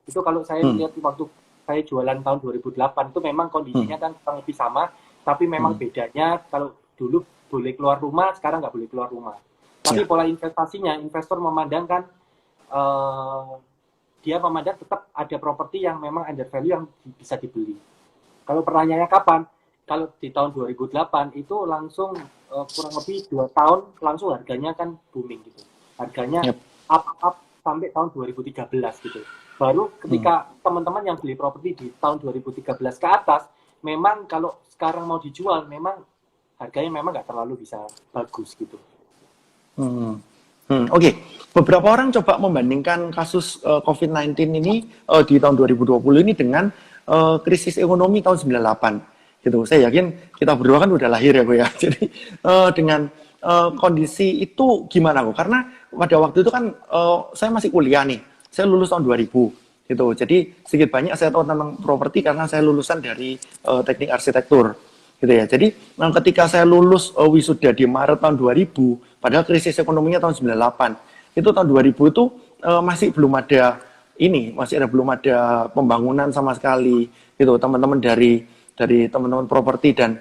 itu kalau saya lihat waktu saya jualan tahun 2008 itu memang kondisinya kan kurang lebih sama, tapi memang bedanya kalau dulu boleh keluar rumah, sekarang nggak boleh keluar rumah. Tapi pola investasinya, investor memandangkan dia memandang tetap ada properti yang memang under value yang bisa dibeli. Kalau pertanyaannya kapan? Kalau di tahun 2008 itu langsung kurang lebih 2 tahun langsung harganya kan booming gitu. Harganya up sampai tahun 2013 gitu. Baru ketika teman-teman yang beli properti di tahun 2013 ke atas, memang kalau sekarang mau dijual memang harganya memang nggak terlalu bisa bagus gitu. Oke. Beberapa orang coba membandingkan kasus COVID-19 ini di tahun 2020 ini dengan krisis ekonomi tahun 98. Gitu. Saya yakin kita berdua kan udah lahir ya, Bu ya. Jadi dengan kondisi itu gimana, Bu? Karena pada waktu itu kan saya masih kuliah nih. Saya lulus tahun 2000 Gitu. Jadi sedikit banyak saya tahu tentang properti karena saya lulusan dari teknik arsitektur. Gitu ya. Jadi ketika saya lulus wisuda di Maret tahun 2000, padahal krisis ekonominya tahun 98. Itu tahun 2000 itu masih belum ada belum ada pembangunan sama sekali. Gitu. Teman-teman dari teman-teman properti dan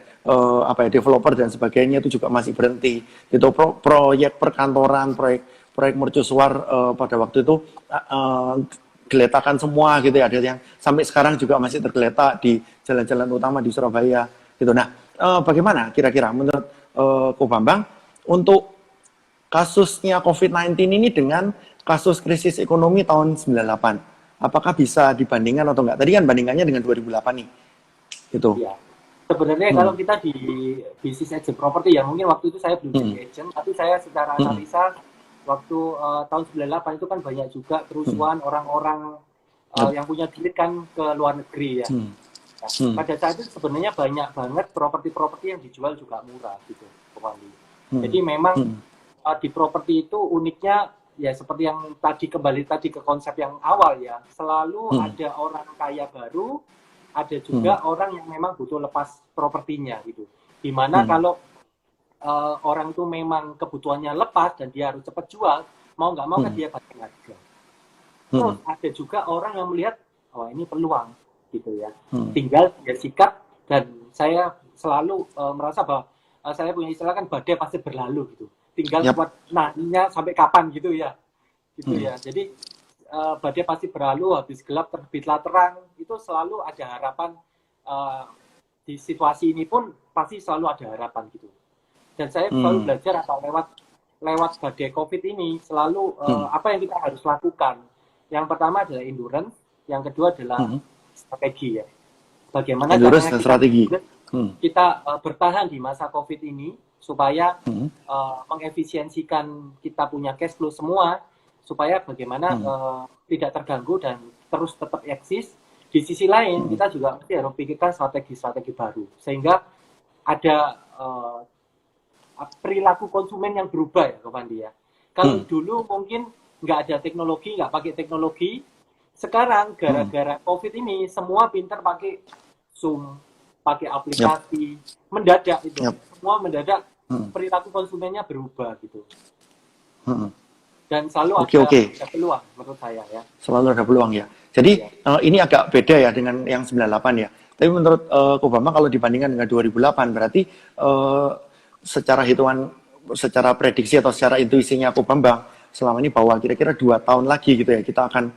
developer dan sebagainya itu juga masih berhenti. Itu proyek perkantoran, proyek mercusuar pada waktu itu geletakan semua gitu ya, ada yang sampai sekarang juga masih tergeletak di jalan-jalan utama di Surabaya gitu. Nah, bagaimana kira-kira menurut Ko Bambang untuk kasusnya COVID-19 ini dengan kasus krisis ekonomi tahun 98? Apakah bisa dibandingkan atau enggak? Tadi kan bandingannya dengan 2008 nih. Gitu. Ya. Sebenarnya kalau kita di bisnis agent properti ya, mungkin waktu itu saya belum jadi agent, tapi saya secara analisa waktu tahun 98 itu kan banyak juga kerusuhan orang-orang yang punya duit kan ke luar negeri ya. Nah, pada saat itu sebenarnya banyak banget properti-properti yang dijual juga murah gitu, Jadi memang di properti itu uniknya ya seperti yang kembali ke konsep yang awal ya, selalu ada orang kaya baru, ada juga orang yang memang butuh lepas propertinya gitu. Dimana kalau orang itu memang kebutuhannya lepas dan dia harus cepat jual, mau nggak mau kan dia pakai harga. Terus ada juga orang yang melihat, oh ini peluang gitu ya. Tinggal dia sikat, dan saya selalu merasa bahwa saya punya istilah kan badai pasti berlalu gitu. Tinggal buat nanya sampai kapan gitu ya. Gitu ya. Jadi badai pasti berlalu, habis gelap terbitlah terang, itu selalu ada harapan. Di situasi ini pun pasti selalu ada harapan gitu. Dan saya selalu belajar atau lewat badai COVID ini selalu apa yang kita harus lakukan. Yang pertama adalah endurance, yang kedua adalah strategi ya. Bagaimana caranya kita bertahan di masa COVID ini supaya mengefisiensikan kita punya cash flow semua, supaya bagaimana tidak terganggu dan terus tetap eksis. Di sisi lain kita juga harus pikirkan strategi-strategi baru sehingga ada perilaku konsumen yang berubah ya, Pandi ya. Kalau dulu mungkin nggak ada teknologi, nggak pakai teknologi, sekarang gara-gara COVID ini semua pintar pakai Zoom, pakai aplikasi, mendadak itu, semua mendadak perilaku konsumennya berubah gitu. Dan selalu ada peluang menurut saya ya. Selalu ada peluang ya. Jadi ini agak beda ya dengan yang 98 ya. Tapi menurut Ko Bambang kalau dibandingkan dengan 2008 berarti secara prediksi atau secara intuisinya Ko Bambang selama ini bahwa kira-kira 2 tahun lagi gitu ya kita akan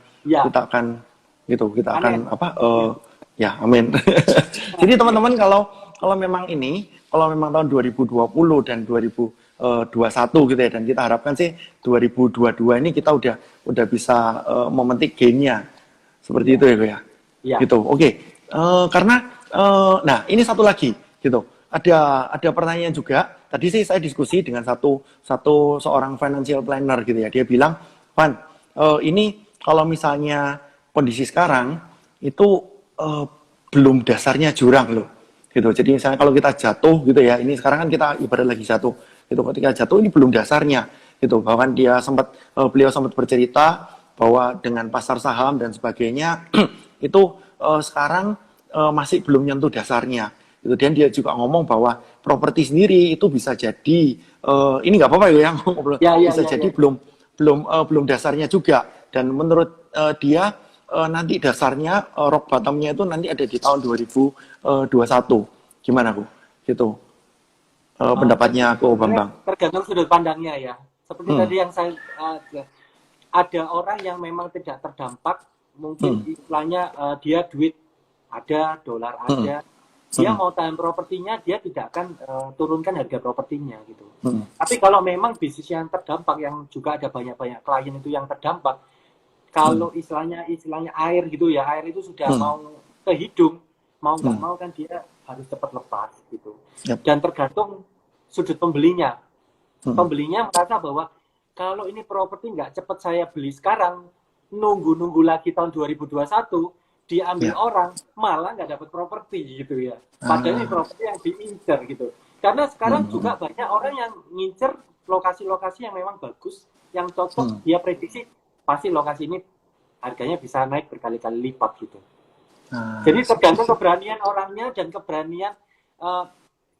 amin. Jadi teman-teman kalau memang tahun 2020 dan 2021 gitu ya, dan kita harapkan sih 2022 ini kita udah bisa memetik gainnya seperti itu ya Ko ya. Gitu. Oke. Karena nah ini satu lagi gitu. Ada pertanyaan juga. Tadi sih saya diskusi dengan seorang financial planner gitu ya. Dia bilang, "Van, ini kalau misalnya kondisi sekarang itu belum dasarnya jurang loh." Gitu. Jadi misalnya kalau kita jatuh gitu ya, ini sekarang kan kita ibarat lagi jatuh. Gitu. Ketika jatuh ini belum dasarnya. Gitu. Bahkan beliau sempat bercerita bahwa dengan pasar saham dan sebagainya itu sekarang masih belum nyentuh dasarnya. Gitu. Dan dia juga ngomong bahwa properti sendiri itu bisa jadi ini nggak apa-apa ya ngomong bisa jadi belum dasarnya juga. Dan menurut dia nanti dasarnya rock bottomnya itu nanti ada di tahun 2021. Gimana Bu? Gitu. Pendapatnya Ko Bambang. Tergantung sudut pandangnya ya. Seperti tadi yang saya ada orang yang memang tidak terdampak, mungkin istilahnya dia duit ada, dolar ada, dia mau tahan propertinya, dia tidak akan turunkan harga propertinya gitu. Tapi kalau memang bisnis yang terdampak, yang juga ada banyak-banyak klien itu yang terdampak, kalau istilahnya air gitu ya, air itu sudah mau ke hidung, mau nggak mau kan dia harus cepat lepas gitu. Dan tergantung sudut pembelinya. Pembelinya merasa bahwa kalau ini properti nggak cepat saya beli sekarang, nunggu lagi tahun 2021, diambil orang, malah nggak dapat properti gitu ya. Padahal ini properti yang diincer gitu. Karena sekarang juga banyak orang yang ngincer lokasi-lokasi yang memang bagus, yang cocok, dia prediksi pasti lokasi ini harganya bisa naik berkali-kali lipat gitu. Nah, Jadi tergantung keberanian orangnya dan keberanian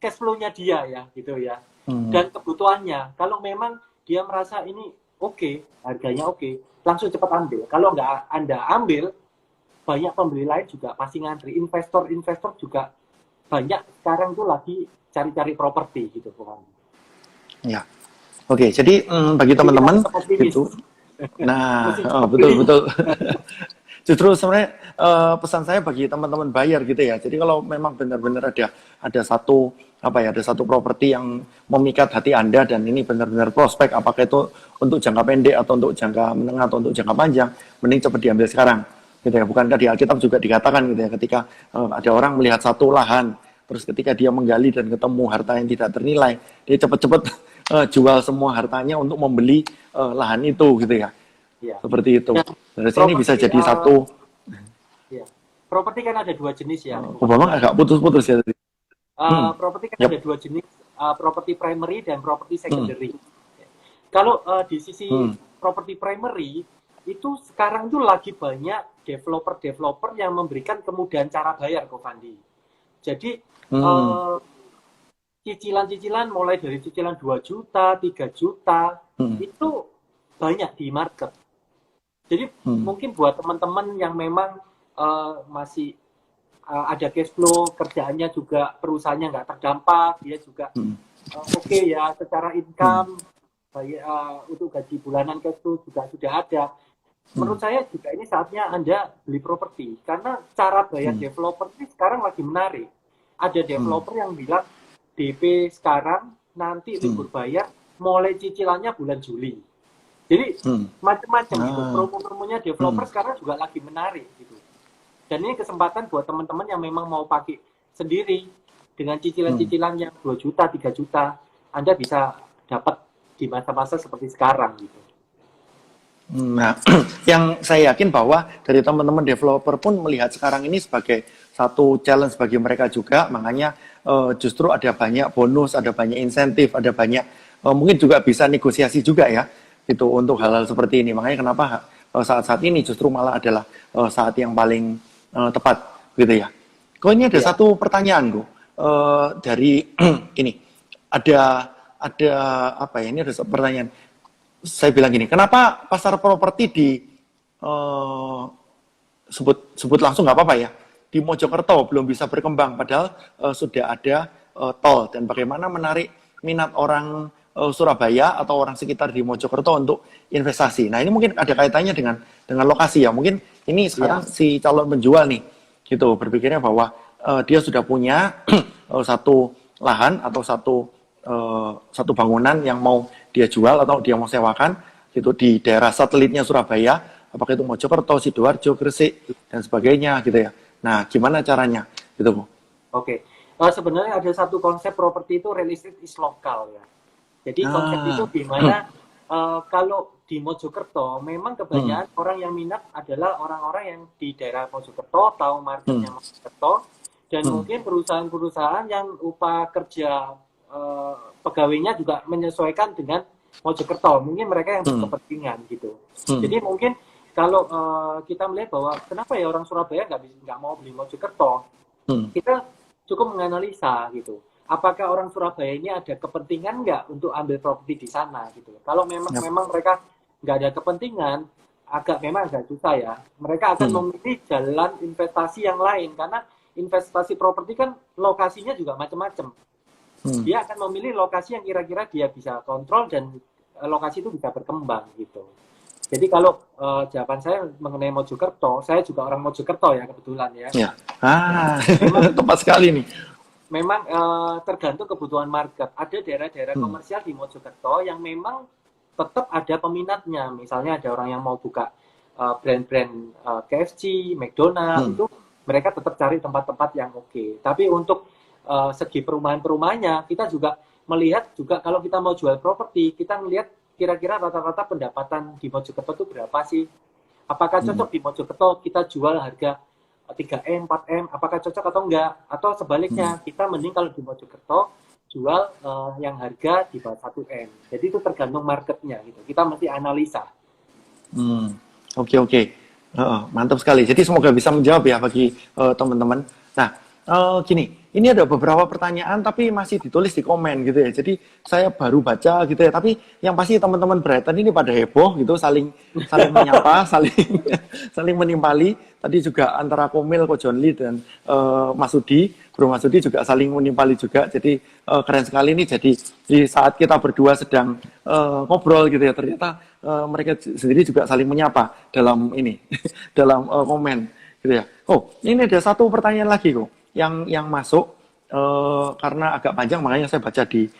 cash flow-nya dia ya gitu ya. Dan kebutuhannya. Kalau memang dia merasa ini oke, harganya oke, langsung cepat ambil. Kalau nggak Anda ambil, banyak pembeli lain juga pasti ngantri. Investor-investor juga banyak sekarang tuh lagi cari-cari properti gitu. ya. Oke, jadi bagi teman-teman gitu. Nah, betul. Justru sebenarnya pesan saya bagi teman-teman buyer gitu ya. Jadi kalau memang benar-benar ada satu ada satu properti yang memikat hati Anda dan ini benar-benar prospek, apakah itu untuk jangka pendek atau untuk jangka menengah atau untuk jangka panjang, mending cepat diambil sekarang. Gitu ya. Bukankah di Alkitab juga dikatakan gitu ya, ketika ada orang melihat satu lahan, terus ketika dia menggali dan ketemu harta yang tidak ternilai, dia cepat-cepat jual semua hartanya untuk membeli lahan itu gitu ya. Ya. Seperti itu. Ya, Dari sini bisa jadi satu. Ya. Properti kan ada dua jenis ya. Obama agak putus-putus ya. Properti kan ada dua jenis, properti primary dan properti secondary. Kalau di sisi properti primary itu sekarang tuh lagi banyak developer yang memberikan kemudahan cara bayar ke Fandi. Jadi cicilan-cicilan mulai dari cicilan 2 juta, 3 juta itu banyak di market. Jadi mungkin buat teman-teman yang memang masih ada cash flow, kerjaannya juga perusahaannya nggak terdampak, dia juga oke ya secara income, untuk gaji bulanan cash flow juga sudah ada. Menurut saya juga ini saatnya Anda beli properti, karena cara bayar developer ini sekarang lagi menarik. Ada developer yang bilang DP sekarang, nanti libur bayar, mulai cicilannya bulan Juli. Jadi macam-macam gitu, promo-promonya developer sekarang juga lagi menarik gitu. Dan ini kesempatan buat teman-teman yang memang mau pakai sendiri dengan cicilan-cicilan yang 2 juta, 3 juta, Anda bisa dapat di masa-masa seperti sekarang gitu. Nah, yang saya yakin bahwa dari teman-teman developer pun melihat sekarang ini sebagai satu challenge bagi mereka juga, makanya justru ada banyak bonus, ada banyak insentif, ada banyak mungkin juga bisa negosiasi juga ya, gitu untuk hal-hal seperti ini. Makanya kenapa saat-saat ini justru malah adalah saat yang paling tepat, gitu ya. Kok ini ada satu pertanyaan, Bu, dari ini ada apa ya? Ini ada pertanyaan. Saya bilang gini, kenapa pasar properti di sebut langsung nggak apa-apa ya, di Mojokerto belum bisa berkembang padahal sudah ada tol, dan bagaimana menarik minat orang Surabaya atau orang sekitar di Mojokerto untuk investasi. Nah, ini mungkin ada kaitannya dengan lokasi ya. Mungkin ini sekarang si calon penjual nih gitu berpikirnya bahwa dia sudah punya satu lahan atau satu bangunan yang mau dia jual atau dia mau sewakan gitu di daerah satelitnya Surabaya, apakah itu Mojokerto, Sidoarjo, Gresik dan sebagainya gitu ya. Nah, gimana caranya gitu, Bu? Oke. Sebenarnya ada satu konsep properti itu real estate is lokal ya. Jadi konsep itu di mana kalau di Mojokerto memang kebanyakan orang yang minat adalah orang-orang yang di daerah Mojokerto, tahu marketnya Mojokerto, dan mungkin perusahaan-perusahaan yang upah kerja pegawainya juga menyesuaikan dengan Mojokerto. Mungkin mereka yang berkepentingan gitu. Jadi mungkin kalau kita melihat bahwa kenapa ya orang Surabaya nggak mau beli Mojokerto, kita cukup menganalisa gitu. Apakah orang Surabaya ini ada kepentingan nggak untuk ambil properti di sana gitu. Kalau memang mereka nggak ada kepentingan, memang agak susah ya. Mereka akan memilih jalan investasi yang lain, karena investasi properti kan lokasinya juga macam-macam. Dia akan memilih lokasi yang kira-kira dia bisa kontrol dan lokasi itu bisa berkembang gitu. Jadi kalau jawaban saya mengenai Mojokerto, saya juga orang Mojokerto ya kebetulan ya. Memang, tepat sekali nih. Memang tergantung kebutuhan market. Ada daerah-daerah komersial di Mojokerto yang memang tetap ada peminatnya. Misalnya ada orang yang mau buka brand-brand KFC, McDonald, itu mereka tetap cari tempat-tempat yang oke. Tapi untuk segi perumahan-perumahannya, kita juga melihat juga kalau kita mau jual properti, kita melihat kira-kira rata-rata pendapatan di Mojokerto itu berapa sih? Apakah cocok di Mojokerto kita jual harga 3M, 4M, apakah cocok atau enggak? Atau sebaliknya, kita mending kalau di Mojokerto jual yang harga di bawah 1M. Jadi itu tergantung marketnya gitu. Kita mesti analisa. Oke. Mantap sekali. Jadi semoga bisa menjawab ya bagi teman-teman. Nah, gini, ini ada beberapa pertanyaan tapi masih ditulis di komen gitu ya. Jadi saya baru baca gitu ya. Tapi yang pasti teman-teman Brighton ini pada heboh gitu, saling saling menyapa, saling saling menimpali. Tadi juga antara Komil, Ko John Lee dan Mas Sudi, Bro Mas Sudi juga saling menimpali juga. Jadi keren sekali nih. Jadi di saat kita berdua sedang ngobrol gitu ya, ternyata mereka sendiri juga saling menyapa dalam ini, dalam komen gitu ya. Oh, ini ada satu pertanyaan lagi kok yang masuk karena agak panjang makanya saya baca di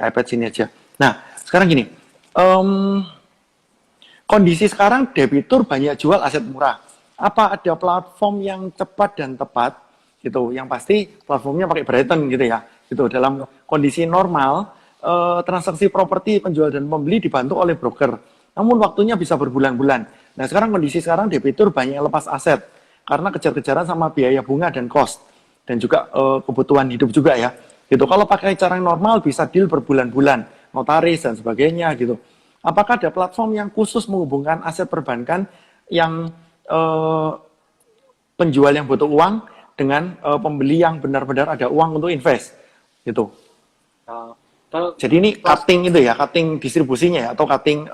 iPad sini aja. Nah, sekarang gini, kondisi sekarang debitur banyak jual aset murah. Apa ada platform yang cepat dan tepat gitu? Yang pasti platformnya pakai Brighton gitu ya. Gitu dalam kondisi normal transaksi properti penjual dan pembeli dibantu oleh broker. Namun waktunya bisa berbulan-bulan. Nah, sekarang kondisi sekarang debitur banyak yang lepas aset karena kejar-kejaran sama biaya bunga dan cost dan juga kebutuhan hidup juga ya. Gitu. Kalau pakai cara yang normal bisa deal berbulan-bulan, notaris dan sebagainya gitu. Apakah ada platform yang khusus menghubungkan aset perbankan yang penjual yang butuh uang dengan pembeli yang benar-benar ada uang untuk invest gitu. Jadi ini cutting itu ya, cutting distribusinya ya, atau cutting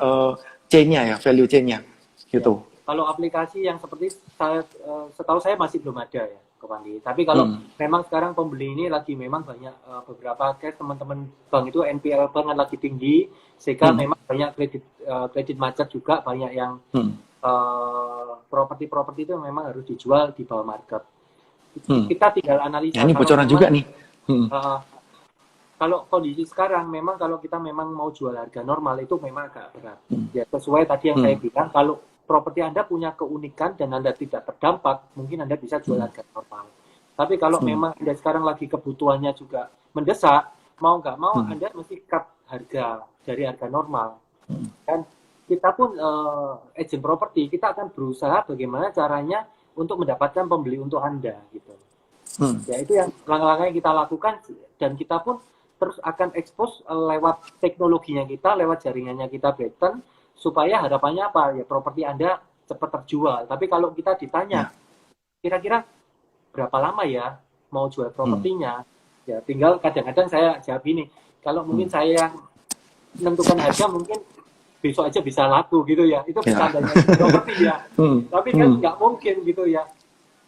chain-nya ya, value chain-nya gitu. Ya, kalau aplikasi yang seperti saya, setahu saya masih belum ada ya, Kopandi. Tapi kalau memang sekarang pembeli ini lagi memang banyak beberapa case teman-teman bank itu NPL bank lagi tinggi, sehingga memang banyak kredit macet juga, banyak yang properti itu memang harus dijual di bawah market. Kita tinggal analisa. Ya, ini bocoran juga nih. Kalau kondisi sekarang memang kalau kita memang mau jual harga normal itu memang agak berat. Ya sesuai tadi yang saya bilang, kalau properti Anda punya keunikan dan Anda tidak terdampak, mungkin Anda bisa jual harga normal. Tapi kalau memang Anda sekarang lagi kebutuhannya juga mendesak, mau nggak mau Anda mesti cut harga dari harga normal. Dan kita pun agent properti, kita akan berusaha bagaimana caranya untuk mendapatkan pembeli untuk Anda gitu. Ya itu yang langkah-langkah yang kita lakukan, dan kita pun terus akan expose lewat teknologinya kita, lewat jaringannya kita Brighton, supaya harapannya apa ya, properti Anda cepat terjual. Tapi kalau kita ditanya kira-kira berapa lama ya mau jual propertinya, ya tinggal kadang-kadang saya jawab ini, kalau mungkin saya menentukan harga mungkin besok aja bisa laku gitu ya, itu bercandanya properti ya, tapi kan nggak mungkin gitu ya.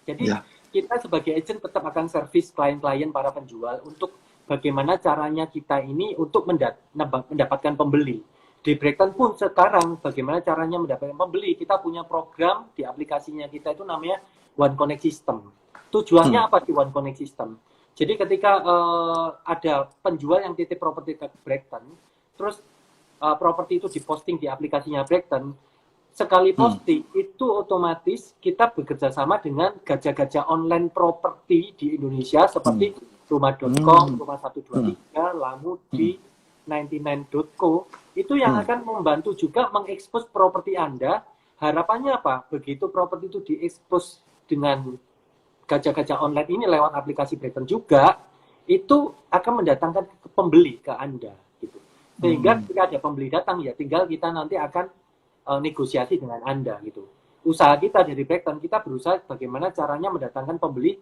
Jadi kita sebagai agent tetap akan servis klien-klien para penjual untuk bagaimana caranya kita ini untuk mendapatkan pembeli. Di Brighton pun sekarang bagaimana caranya mendapatkan pembeli, kita punya program di aplikasinya kita itu namanya One Connect System. Tujuannya apa di One Connect System? Jadi ketika ada penjual yang titip properti ke Brighton, terus properti itu diposting di aplikasinya Brighton, sekali posting itu otomatis kita bekerja sama dengan gajah-gajah online properti di Indonesia seperti rumah.com, rumah 123, Lamudi, 99.co, itu yang akan membantu juga mengekspos properti Anda. Harapannya apa? Begitu properti itu diekspos dengan gajah-gajah online ini lewat aplikasi Brighton juga, itu akan mendatangkan pembeli ke Anda gitu. Sehingga ketika ada pembeli datang ya tinggal kita nanti akan negosiasi dengan Anda gitu. Usaha kita dari Brighton, kita berusaha bagaimana caranya mendatangkan pembeli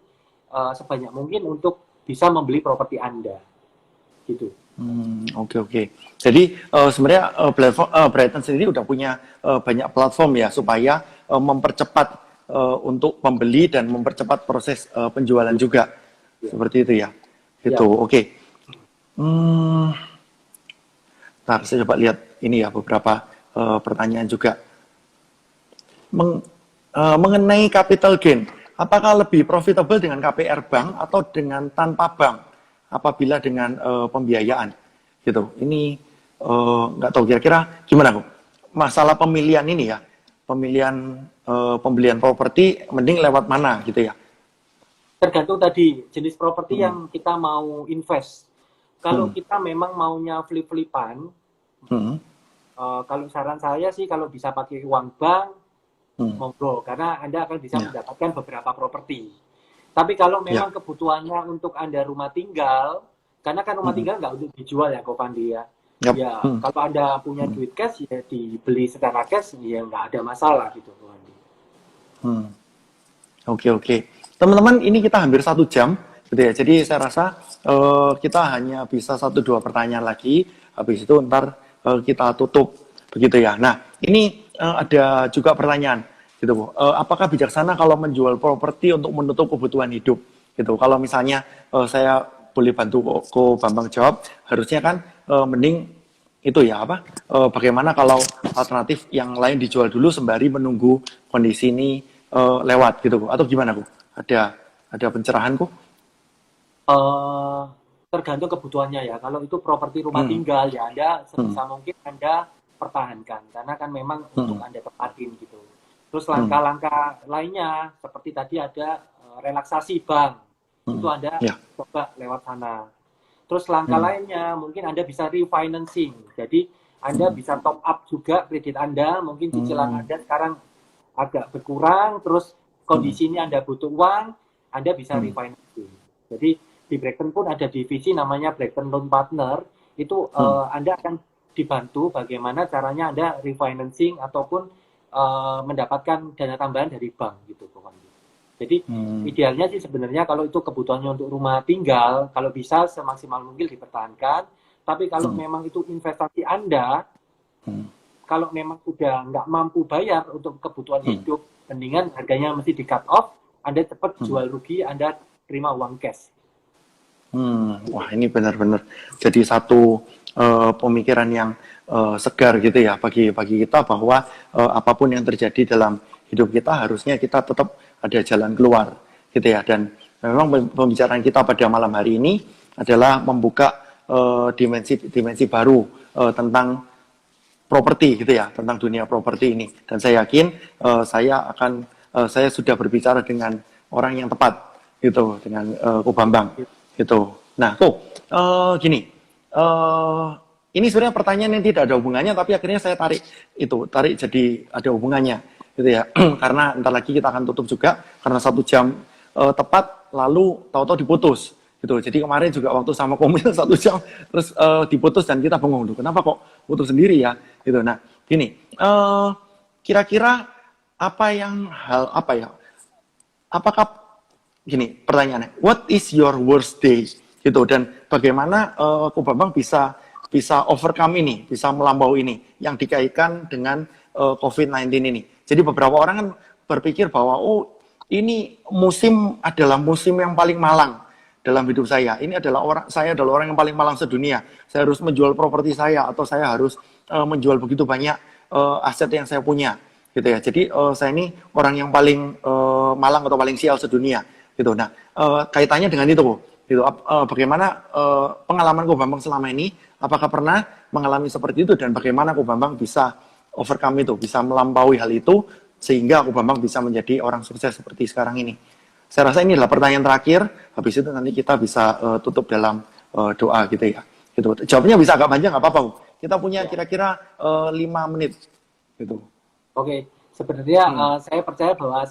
sebanyak mungkin untuk bisa membeli properti Anda gitu. Oke. Jadi sebenarnya Brighton sendiri udah punya banyak platform ya supaya mempercepat untuk pembeli dan mempercepat proses penjualan juga. Seperti itu ya. Gitu. Oke. Ntar saya coba lihat ini ya beberapa pertanyaan juga. Mengenai capital gain, apakah lebih profitable dengan KPR bank atau dengan tanpa bank apabila dengan pembiayaan gitu? Ini nggak tahu kira-kira gimana kok masalah pemilihan ini ya, pembelian properti mending lewat mana gitu ya? Tergantung tadi jenis properti yang kita mau invest. Kalau kita memang maunya flip-flipan, kalau saran saya sih kalau bisa pakai uang bank, monggo, karena Anda akan bisa mendapatkan beberapa properti. Tapi kalau memang kebutuhannya untuk Anda rumah tinggal, karena kan rumah tinggal nggak untuk dijual ya, Kopandi ya. Ya, kalau Anda punya duit cash ya dibeli secara cash ya nggak ada masalah gitu, Kopandi. Hmm. Oke, oke. Teman-teman, ini kita hampir 1 jam, gitu ya. Jadi saya rasa kita hanya bisa 1-2 pertanyaan lagi. Habis itu ntar kita tutup, begitu ya. Nah, ini ada juga pertanyaan, gitu Bu. Apakah bijaksana kalau menjual properti untuk menutup kebutuhan hidup, gitu? Kalau misalnya saya boleh bantu Ko Bambang jawab, harusnya kan mending itu ya apa? Bagaimana kalau alternatif yang lain dijual dulu sembari menunggu kondisi ini lewat gitu Bu? Atau gimana Bu? Ada pencerahan Bu? eh Tergantung kebutuhannya ya. Kalau itu properti rumah Hmm, tinggal ya Anda hmm, sebisa mungkin Anda pertahankan karena kan memang untuk hmm, Anda tempatin gitu. Terus hmm, langkah-langkah lainnya seperti tadi ada relaksasi bank. Itu hmm. Anda Ya, coba lewat sana. Terus langkah hmm, lainnya mungkin Anda bisa refinancing. Jadi Anda hmm, bisa top up juga kredit Anda, mungkin cicilan hmm, Anda sekarang agak berkurang, terus hmm, kondisi ini Anda butuh uang, Anda bisa hmm, refinancing. Jadi di Blackton pun ada divisi namanya Blackton Loan Partner, itu hmm, Anda akan dibantu bagaimana caranya Anda refinancing ataupun mendapatkan dana tambahan dari bank gitu. Jadi hmm, idealnya sih sebenarnya kalau itu kebutuhannya untuk rumah tinggal, kalau bisa semaksimal mungkin dipertahankan. Tapi kalau hmm, memang itu investasi Anda, hmm, kalau memang sudah nggak mampu bayar untuk kebutuhan hmm, hidup, mendingan harganya mesti di cut off, Anda cepat hmm. jual rugi, Anda terima uang cash. Wah, Gitu. ini benar-benar jadi satu pemikiran yang segar gitu ya bagi bagi kita bahwa apapun yang terjadi dalam hidup kita harusnya kita tetap ada jalan keluar gitu ya. Dan memang pembicaraan kita pada malam hari ini adalah membuka dimensi baru tentang properti gitu ya, tentang dunia properti ini. Dan saya yakin saya sudah berbicara dengan orang yang tepat gitu, dengan Ko Bambang gitu. Nah, gini, eh, ini sebenarnya pertanyaan yang tidak ada hubungannya, tapi akhirnya saya tarik jadi ada hubungannya gitu ya. Karena ntar lagi kita akan tutup juga karena 1 jam tepat, lalu tahu-tahu diputus gitu. Jadi kemarin juga waktu sama Komil 1 jam terus diputus dan kita bengong tuh. Kenapa kok putus sendiri ya? Gitu. Nah, gini, kira-kira apa ya? Apakah gini pertanyaannya, what is your worst day? Gitu. Dan bagaimana Ko Bambang bisa overcome ini, bisa melampaui ini yang dikaitkan dengan COVID-19 ini. Jadi beberapa orang kan berpikir bahwa ini adalah musim yang paling malang dalam hidup saya. Saya adalah orang yang paling malang sedunia. Saya harus menjual properti saya atau saya harus menjual begitu banyak aset yang saya punya, gitu ya. Jadi saya ini orang yang paling malang atau paling sial sedunia, gitu. Nah, kaitannya dengan itu, Bu. Gitu. Bagaimana pengalaman Ko Bambang selama ini? Apakah pernah mengalami seperti itu dan bagaimana Ko Bambang bisa overcome itu, bisa melampaui hal itu sehingga Ko Bambang bisa menjadi orang sukses seperti sekarang ini? Saya rasa ini adalah pertanyaan terakhir. Habis itu nanti kita bisa tutup dalam doa gitu ya. Gitu. Jawabnya bisa agak panjang, nggak apa-apa. Kita punya Ya. kira-kira 5 menit. Gitu. Oke, sebenarnya Hmm. saya percaya bahwa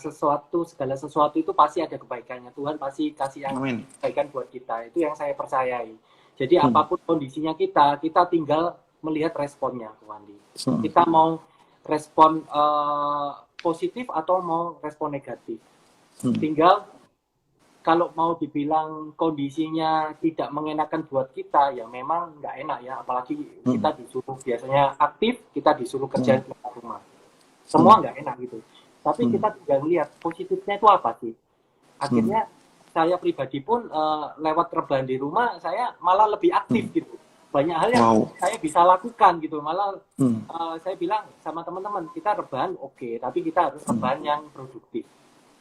segala sesuatu itu pasti ada kebaikannya. Tuhan pasti kasih yang Amin. kebaikan buat kita. Itu yang saya percayai. Jadi Hmm. apapun kondisinya kita tinggal melihat responnya, Bu Andi. Hmm. Kita mau respon positif atau mau respon negatif. Hmm. Tinggal kalau mau dibilang kondisinya tidak mengenakan buat kita, ya memang nggak enak ya. Apalagi Hmm. kita disuruh biasanya aktif, kita disuruh kerja Hmm. di rumah. Hmm. Semua nggak enak gitu. Tapi Hmm. kita tinggal lihat positifnya itu apa sih. Hmm. Akhirnya saya pribadi pun lewat rebahan di rumah, saya malah lebih aktif Hmm. gitu. Banyak hal yang Wow. saya bisa lakukan gitu. Malah Hmm. saya bilang sama teman-teman, kita rebahan oke, tapi kita harus Hmm. rebahan yang produktif.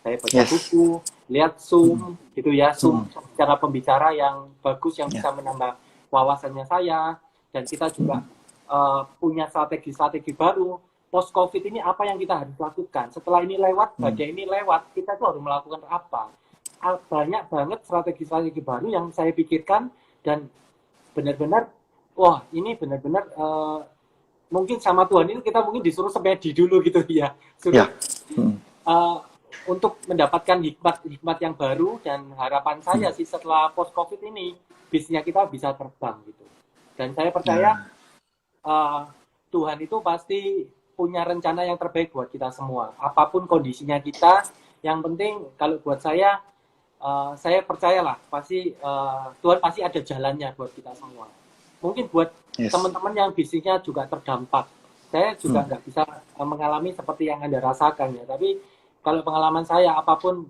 Saya baca Yes. buku, lihat Hmm. Zoom, gitu ya, Hmm. Zoom cara pembicara yang bagus yang Ya. bisa menambah wawasannya saya, dan kita juga Hmm. punya strategi-strategi baru. Post COVID ini apa yang kita harus lakukan? Setelah ini lewat, Hmm. badai ini lewat, kita tuh harus melakukan apa? Banyak banget strategi-strategi baru yang saya pikirkan dan benar-benar, wah ini benar-benar mungkin sama Tuhan ini kita mungkin disuruh semedi dulu gitu ya, suruh Ya. Hmm. uh, untuk mendapatkan hikmat yang baru, dan harapan saya sih setelah post covid ini bisnisnya kita bisa terbang gitu. Dan saya percaya Ya. Tuhan itu pasti punya rencana yang terbaik buat kita semua. Apapun kondisinya kita, yang penting kalau buat saya percayalah pasti Tuhan pasti ada jalannya buat kita semua. Mungkin buat teman-teman yang bisnisnya juga terdampak, saya juga nggak bisa mengalami seperti yang Anda rasakan ya. Tapi kalau pengalaman saya, apapun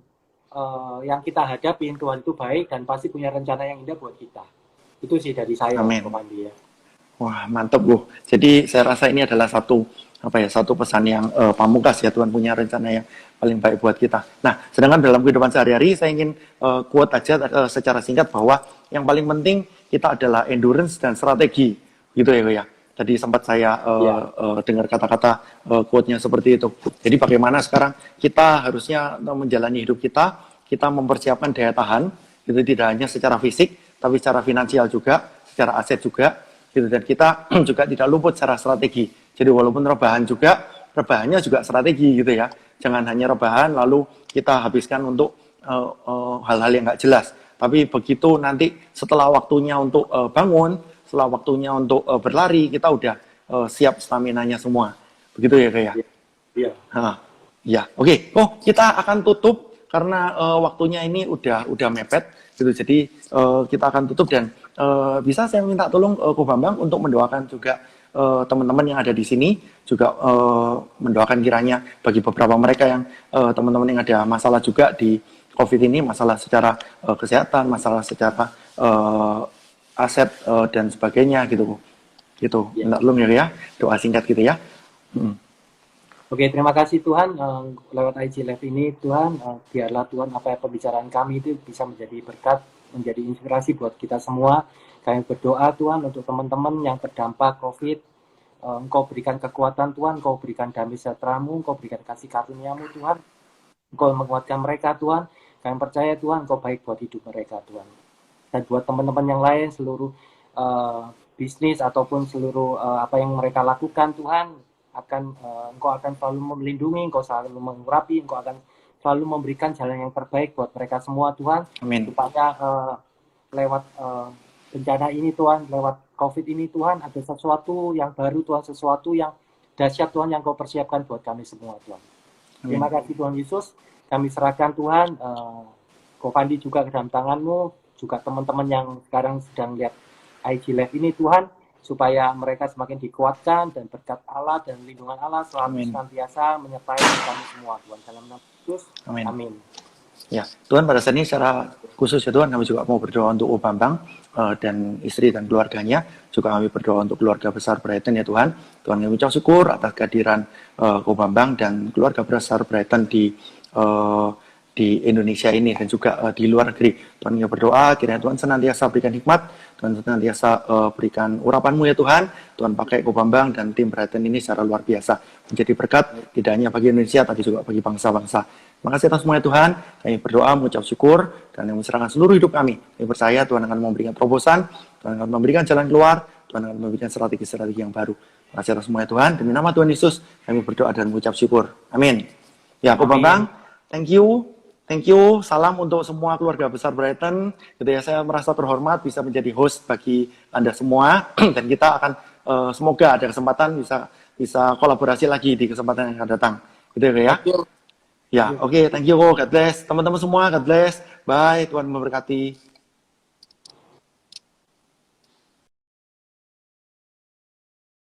yang kita hadapin, Tuhan itu baik dan pasti punya rencana yang indah buat kita. Itu sih dari saya, Pak Andi ya. Wah, mantap Bu. Jadi saya rasa ini adalah satu pesan yang pamungkas ya, Tuhan punya rencana yang paling baik buat kita. Nah, sedangkan dalam kehidupan sehari-hari saya ingin quote aja secara singkat bahwa yang paling penting kita adalah endurance dan strategi, gitu ya. Tadi sempat saya dengar kata-kata quote-nya seperti itu. Jadi bagaimana sekarang kita harusnya menjalani hidup kita mempersiapkan daya tahan, gitu, tidak hanya secara fisik, tapi secara finansial juga, secara aset juga, gitu, dan kita juga tidak luput secara strategi. Jadi walaupun rebahannya juga strategi gitu ya. Jangan hanya rebahan lalu kita habiskan untuk hal-hal yang nggak jelas. Tapi begitu nanti setelah waktunya untuk bangun, setelah waktunya untuk berlari, kita udah siap staminanya semua. Begitu ya kayak. Iya. Ya, oke. Oh, kita akan tutup karena waktunya ini udah mepet gitu. Jadi kita akan tutup dan bisa saya minta tolong Ko Bambang untuk mendoakan juga teman-teman yang ada di sini, juga mendoakan kiranya bagi beberapa mereka yang teman-teman yang ada masalah juga di COVID ini, masalah secara kesehatan, masalah secara aset dan sebagainya gitu. Gitu. Minta tolong ya, doa singkat gitu ya. Oke, terima kasih Tuhan lewat IG Live ini Tuhan, biarlah Tuhan apa pembicaraan kami itu bisa menjadi berkat, menjadi inspirasi buat kita semua. Kami berdoa Tuhan untuk teman-teman yang terdampak COVID, Engkau berikan kekuatan Tuhan, Engkau berikan damai sejahtera-Mu, Engkau berikan kasih karunia-Mu Tuhan, Engkau menguatkan mereka Tuhan. Kami percaya Tuhan Engkau baik buat hidup mereka Tuhan. Dan buat teman-teman yang lain, seluruh bisnis ataupun seluruh apa yang mereka lakukan Tuhan, Engkau akan selalu melindungi, Engkau selalu mengurapi, Engkau akan selalu memberikan jalan yang terbaik buat mereka semua Tuhan. Amin. Supaya lewat bencana ini Tuhan, lewat COVID ini Tuhan, ada sesuatu yang baru Tuhan, sesuatu yang dahsyat Tuhan yang Kau persiapkan buat kami semua Tuhan. Amin. Terima kasih Tuhan Yesus, kami serahkan Tuhan, Ko Pandi juga ke dalam tangan-Mu, juga teman-teman yang sekarang sedang lihat IG Live ini Tuhan, supaya mereka semakin dikuatkan dan berkat Allah dan lindungan Allah selalu senantiasa menyertai kami semua Tuhan, dalam nama Yesus. Amin. Ya, Tuhan pada saat ini secara khusus ya Tuhan, kami juga mau berdoa untuk Ko Bambang dan istri dan keluarganya. Juga kami berdoa untuk keluarga besar Brighton ya Tuhan. Tuhan kami ucap syukur atas kehadiran Ko Bambang dan keluarga besar Brighton di Indonesia ini dan juga di luar negeri. Tuhan kami berdoa kiranya Tuhan senantiasa berikan hikmat, Tuhan senantiasa berikan urapan-Mu ya Tuhan. Tuhan pakai Ko Bambang dan tim Brighton ini secara luar biasa menjadi berkat tidak hanya bagi Indonesia tapi juga bagi bangsa-bangsa. Terima kasih atas semuanya Tuhan. Kami berdoa, mengucap syukur dan yang mencerahkan seluruh hidup kami. Kami percaya Tuhan akan memberikan terobosan, Tuhan akan memberikan jalan keluar, Tuhan akan memberikan strategi-strategi yang baru. Terima kasih atas semuanya Tuhan. Demi nama Tuhan Yesus, kami berdoa dan mengucap syukur. Amin. Ya, Ko Bambang, thank you. Thank you, salam untuk semua keluarga besar Brighton. Gitu ya, saya merasa terhormat bisa menjadi host bagi Anda semua dan kita akan semoga ada kesempatan bisa kolaborasi lagi di kesempatan yang akan datang. Gitu ya. Ya, oke, thank you, God bless. Teman-teman semua, God bless. Bye, Tuhan memberkati.